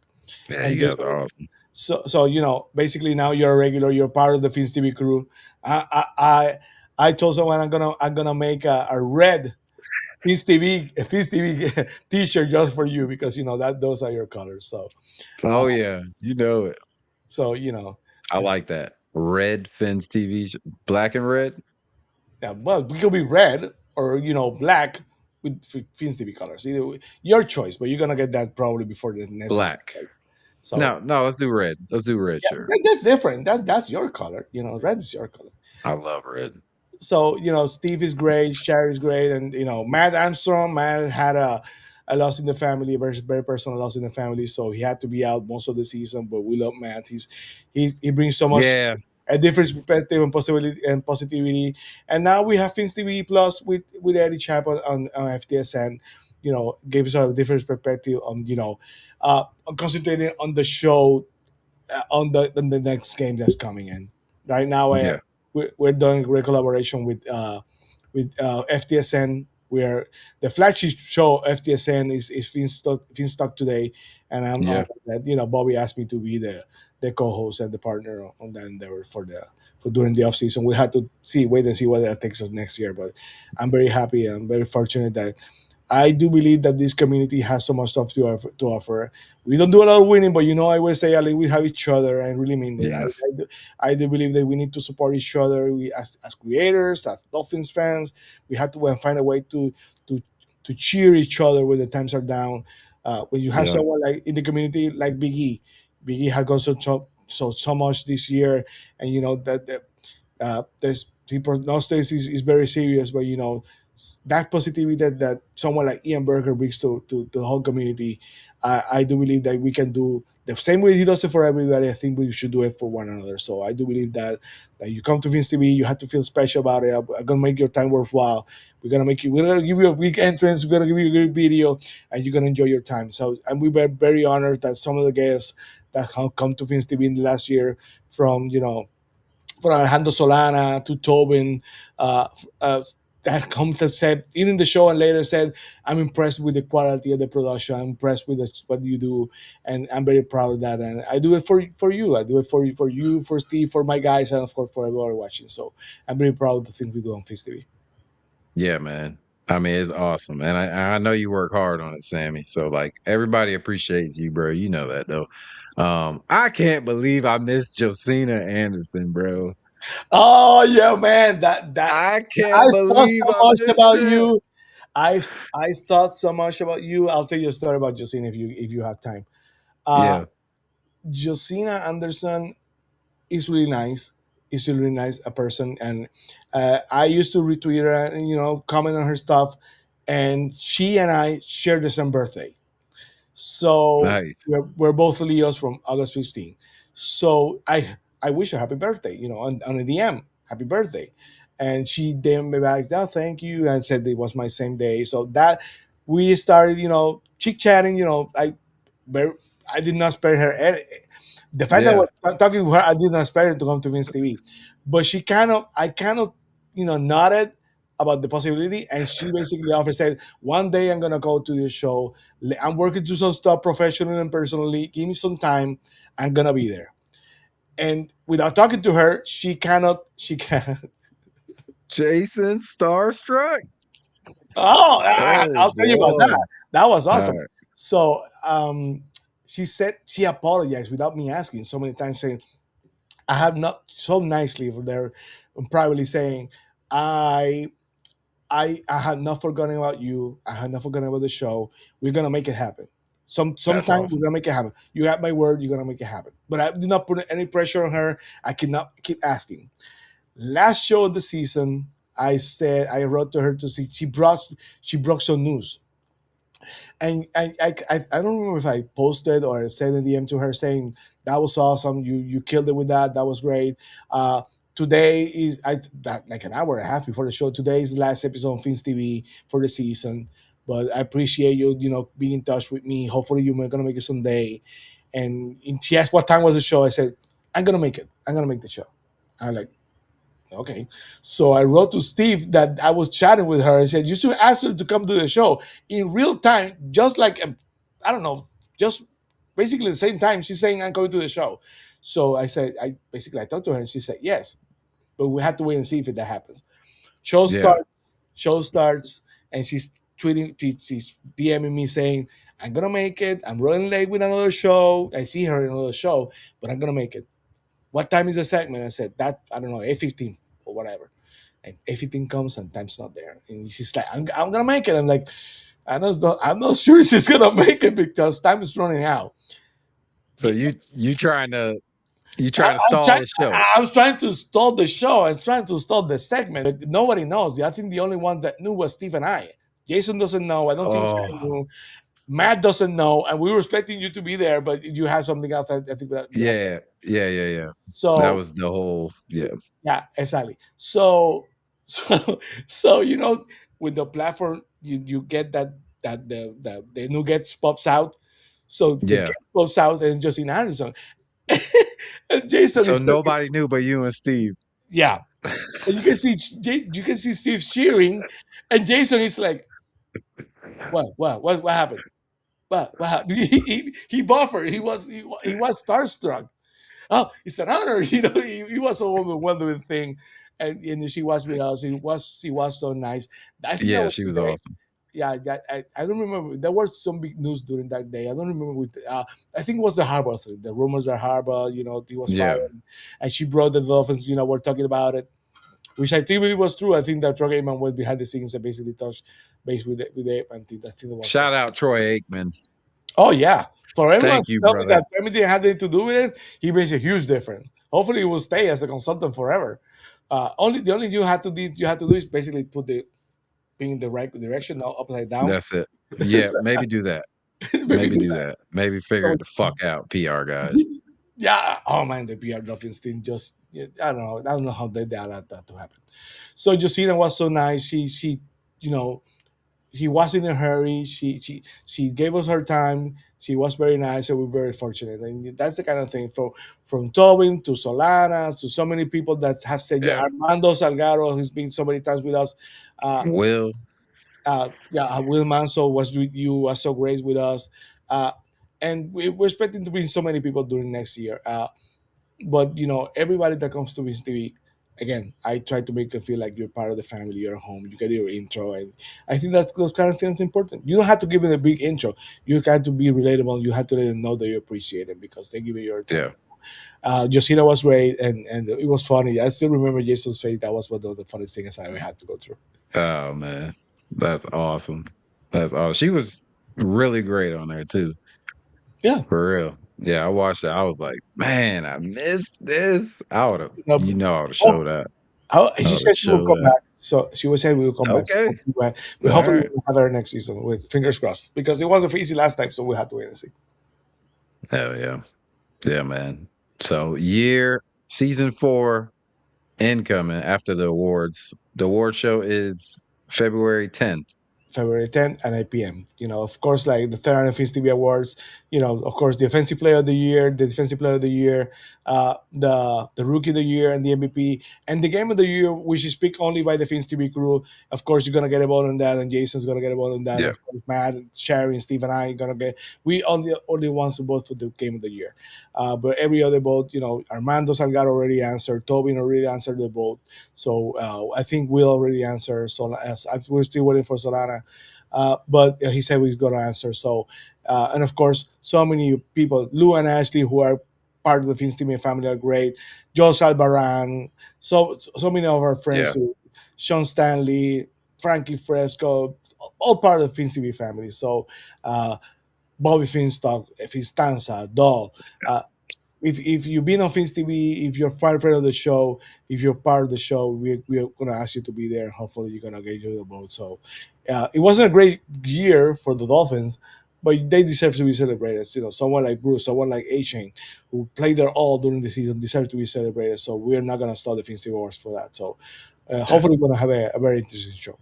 Yeah, And you guys Jason, are awesome. so basically now you're a regular, you're part of the Fins TV crew. I told someone I'm gonna make a red Fins TV T-shirt just for you because that those are your colors. So, uh, Oh, yeah. You know it. so I uh, like that. Red Fins TV, black and red, yeah. Well, we could be red or black with Fins TV colors. Either your choice, but you're gonna get that probably before the next season. black. So No, no, let's do red. Let's do red yeah, shirt. that's different. That's your color. Red is your color. I love red. So Steve is great, Sherry is great, and Matt Armstrong. Matt had a loss in the family, a very very personal loss in the family, so he had to be out most of the season. But we love Matt. He brings so much Yeah, a different perspective and possibility and positivity. And now we have Fins TV Plus with Eddie Chapel on FTSN. Gave us a different perspective on concentrating on the show on the next game that's coming in. Right now, yeah, we're doing a great collaboration with FTSN. Where the flagship show FTSN is Finstock today, and I'm yeah, honored that Bobby asked me to be the co-host and the partner on that endeavor for during the off season. We had to wait and see what that takes us next year. But I'm very happy. I'm very fortunate that I do believe that this community has so much stuff to offer. We don't do a lot of winning, but I always say, Ali, we have each other, and really mean it. Yes. I do believe that we need to support each other. We, as creators, as Dolphins fans, we have to find a way to to cheer each other when the times are down. When you have Yeah. someone like in the community like Big E has gone so much this year, and that there's the prognosis is very serious, but that positivity that someone like Ian Berger brings to the whole community, I do believe that we can do the same way he does it for everybody. I think we should do it for one another. So I do believe that you come to Fins TV, you have to feel special about it. I'm gonna make your time worthwhile. We're gonna give you a week entrance. We're gonna give you a good video, and you're gonna enjoy your time. So, and we were very honored that some of the guests that have come to Fins TV in the last year, from from Alejandro Solana to Tobin, uh, uh, that come to said in the show and later said, "I'm impressed with the quality of the production. I'm impressed with what you do, and I'm very proud of that. And I do it for you. I do it for you, for Steve, for my guys, and of course for everyone watching. So I'm very proud of the things we do on Fizz TV. Yeah, man. I mean, it's awesome, and I know you work hard on it, Sammy. So like everybody appreciates you, bro. You know that though. I can't believe I missed Josina Anderson, bro. Oh yeah, man, that I I can't thought believe so I much missed about it. you. I thought so much about you. I'll tell you a story about Josina if you have time. Uh, Yeah, Josina Anderson is really nice. Is really nice a person, and I used to retweet her and comment on her stuff. And she and I share the same birthday, so nice. we're both Leos from August 15th. So I wish her happy birthday, on a DM, happy birthday, and she DM me back, oh, thank you, and said it was my same day. So that we started, chit chatting. Ver- I did not spare her. The fact that I Yeah, was talking to her, I did not spare her to come to Vince TV, but I kind of, nodded about the possibility, and she basically offered, said, one day I'm gonna go to your show. I'm working to some stuff professionally and personally. Give me some time. I'm gonna be there. And without talking to her, she cannot. Jason Starstruck. Oh, Oh I'll tell you about boy. that. That was All awesome. right. So she said she apologized without me asking so many times, saying, I have not, so nicely for there, privately saying, I I had not forgotten about you. I had not forgotten about the show. We're gonna make it happen. That's Sometime we're awesome. gonna make it happen. You have my word. You're gonna make it happen. But I did not put any pressure on her. I cannot keep asking. Last show of the season, I wrote to her to see. She broke some news, and I don't remember if I posted or sent a DM to her saying that was awesome. You killed it with that. That was great. Today is that like an hour and a half before the show. Today is the last episode on Fins TV for the season. But I appreciate you, being in touch with me. Hopefully, you're gonna make it someday. And she asked what time was the show. I said, I'm gonna make it. I'm gonna make the show. I'm like, okay. So I wrote to Steve that I was chatting with her and said, you should ask her to come to the show in real time, just like, I don't know, just basically the same time she's saying, I'm going to the show. So I said, I talked to her and she said, yes, but we have to wait and see if that happens. Yeah. Show starts, and she's tweeting, she's DMing me saying, I'm going to make it. I'm running late with another show. I see her in another show, but I'm going to make it. What time is the segment? I said, that, I don't know, 8:15 or whatever. And 8:15 comes and time's not there. And she's like, I'm gonna make it. I'm like, I'm not sure she's gonna make it because time is running out. So you I, trying to stall the show. I was trying to stall the show. I was trying to stall the segment. But nobody knows. I think the only one that knew was Steve and I. Jason doesn't know. I don't think Jerry Oh, knew. Matt doesn't know. And we were expecting you to be there, but you had something else. I think that you had. yeah. Yeah, yeah, yeah. That So was the whole yeah. yeah, exactly. So, so, so with the platform, you get that the nuggets pops out. So the Yeah. guest pops out and it's just in Anderson, and Jason So is like, nobody knew but you and Steve. yeah, and you can see Steve cheering, and Jason is like, what happened? What happened? He buffered. He was starstruck. Oh, it's an honor. He was a wonderful thing. And she was with us. She was so nice. I think that Yeah, was she the was day. awesome. yeah, I don't remember. There was some big news during that day. I don't remember. I think it was the Harbaugh thing. The rumors that Harbaugh, he was Yeah. fired, and she brought the Dolphins. We're talking about it, which I think really was true. I think that Troy Aikman went behind the scenes and basically touched base with the and I think it was Shout out Troy Aikman. Oh yeah, for everyone Thank who you, tells me brother. that everything had anything to do with it, he makes a huge difference. Hopefully, he will stay as a consultant forever. Only the only you have to do is basically put the thing in the right direction, not upside down. That's it. Yeah, So, maybe do that. maybe Maybe do do that. that. Maybe figure So, it the fuck out, PR guys. yeah. Oh man, the PR Dolphins thing just I don't know. I don't know how they allowed that to happen. So Josina was so nice. She you know he was in a hurry. She gave us her time. She was very nice, and we're very fortunate. And that's the kind of thing from Tobin to Solana to so many people that have said, yeah, Yeah. Armando Salgado, who's been so many times with us. Uh, Will. Will Manso was with you, was so great with us. Uh, and we're expecting to bring so many people during next year. But everybody that comes to Vince TV, again, I try to make you feel like you're part of the family, you're home, you get your intro, and I think that's those kind of things important. You don't have to give them a big intro. You have to be relatable. You have to let them know that you appreciate them because they give you your time. Yeah. Josina was great, and it was funny. I still remember Jason's face. That was one of the funniest things I ever had to go through. Oh man. That's awesome. That's awesome. She was really great on there too. Yeah, For real. Yeah, I watched it. I was like, man, I missed this. I would have, I would have oh, showed that. I she would have said she will showed come that. back. So she was saying we will come back. Okay. We All hopefully right. we'll have her next season. With fingers crossed, because it wasn't easy last time, so we had to wait and see. Hell yeah. Yeah, man. So season 4 incoming after the awards. The award show is February 10th. February 10th at 8 p.m. Of course, like the third and FinsTV Awards, of course, the Offensive Player of the Year, the Defensive Player of the Year, the Rookie of the Year, and the MVP, and the Game of the Year, which is picked only by the FinsTV crew. Of course, you're gonna get a vote on that, and Jason's gonna get a vote on that. Yeah. Of course, Matt, Sherry, and Steve and I are gonna get. We only ones to vote for the Game of the Year, but every other vote, Armando Salgado already answered, Tobin already answered the vote. So I think Will already answered. So we're still waiting for Solana, but he said he's going to answer. So and of course, so many people, Lou and Ashley, who are part of the Fins team family, are great. Joel Albaran, so many of our friends, Yeah. who, Sean Stanley, Frankie Fresco, all part of the Fins TV family. So Bobby Finstock, Finstanza, Doll. If you've been on Fins TV, if you're a fan friend of the show, if you're part of the show, we're gonna ask you to be there. Hopefully, you're gonna get your vote. So, it wasn't a great year for the Dolphins, but they deserve to be celebrated. Someone like Bruce, someone like A-Chain, who played their all during the season, deserve to be celebrated. So we're not gonna stop the Fins TV Awards for that. So, Yeah. hopefully, we're gonna have a very interesting show.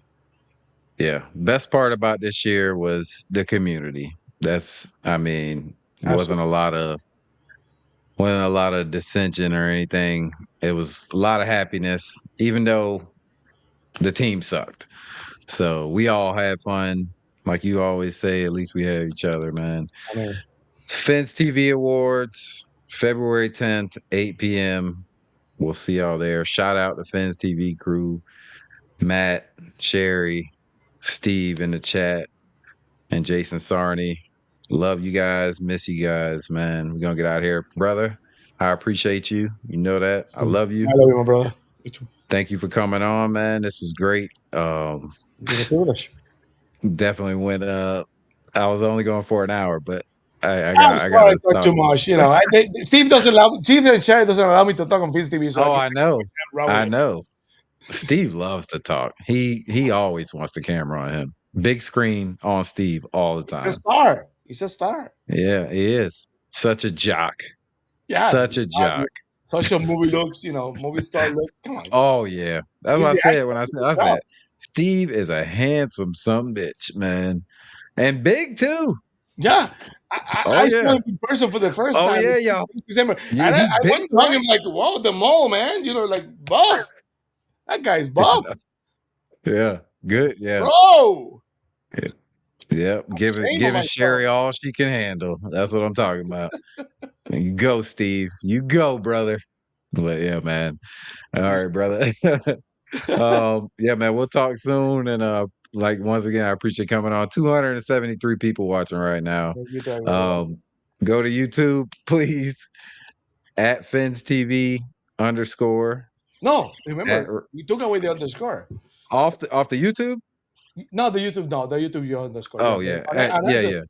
Yeah. Best part about this year was the community. I mean, wasn't Absolutely, a lot of wasn't a lot of dissension or anything. It was a lot of happiness, even though the team sucked. So we all had fun. Like you always say, at least we had each other, man. I mean, Fins TV Awards, February 10th, 8 p.m. We'll see y'all there. Shout out to Fins TV crew, Matt, Sherry, Steve in the chat, and Jason Sarney. Love you guys. Miss you guys, man. We're going to get out of here. Brother, I appreciate you. You know that. I love you. I love you, my brother. You too. Thank you for coming on, man. This was great. It's been a privilege. Definitely went I was only going for an hour, but I'm I sorry I gotta talk stop. too much. Steve and Sherry doesn't allow me to talk on Fins TV, so I Oh, can I know. run with I it. know. Steve loves to talk. He always wants the camera on him. Big screen on Steve all the He's a time. star. He's a star. Yeah, he is. Such a jock. Yeah. Such a jock. Social movie looks, movie star looks. Come on. Oh yeah. That's what He's I the said actor when of the I job. said Steve is a handsome son bitch, man. And big too. Yeah. Oh I saw yeah. him in person for the first Oh time yeah, in y'all. December. Yeah, And he I went big, to hug him right? like, whoa, the mole, man. Like buff. That guy's buff. Yeah. Good. Yeah. Bro. Yeah. Yep. Shame on Giving myself. Sherry all she can handle. That's what I'm talking about. You go, Steve. You go, brother. But yeah, man. All right, brother. Yeah, man. We'll talk soon, and Like once again, I appreciate coming on. 273 people watching right now. Thank you to everybody watching. Um, go to YouTube, please, at FinsTV underscore No, at remember, you took away the underscore. off the YouTube. No, the YouTube, no, the YouTube you underscore. Yeah, Oh but yeah, at, and yeah, answer.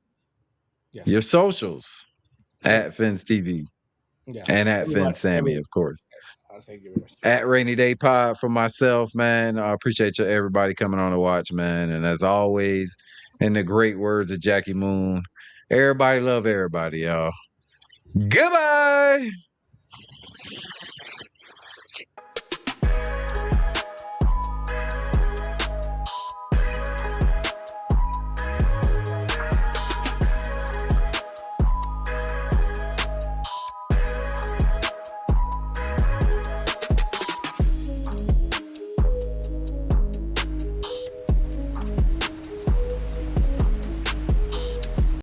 yeah. Your Yes. socials Okay. at FinsTV Yes. and at Everybody, Fins Sammy, every. of course. Thank you very much. At Rainy Day Pod for myself, man. I appreciate you, everybody coming on to watch, man. And as always, in the great words of Jackie Moon, everybody love everybody, y'all. Goodbye.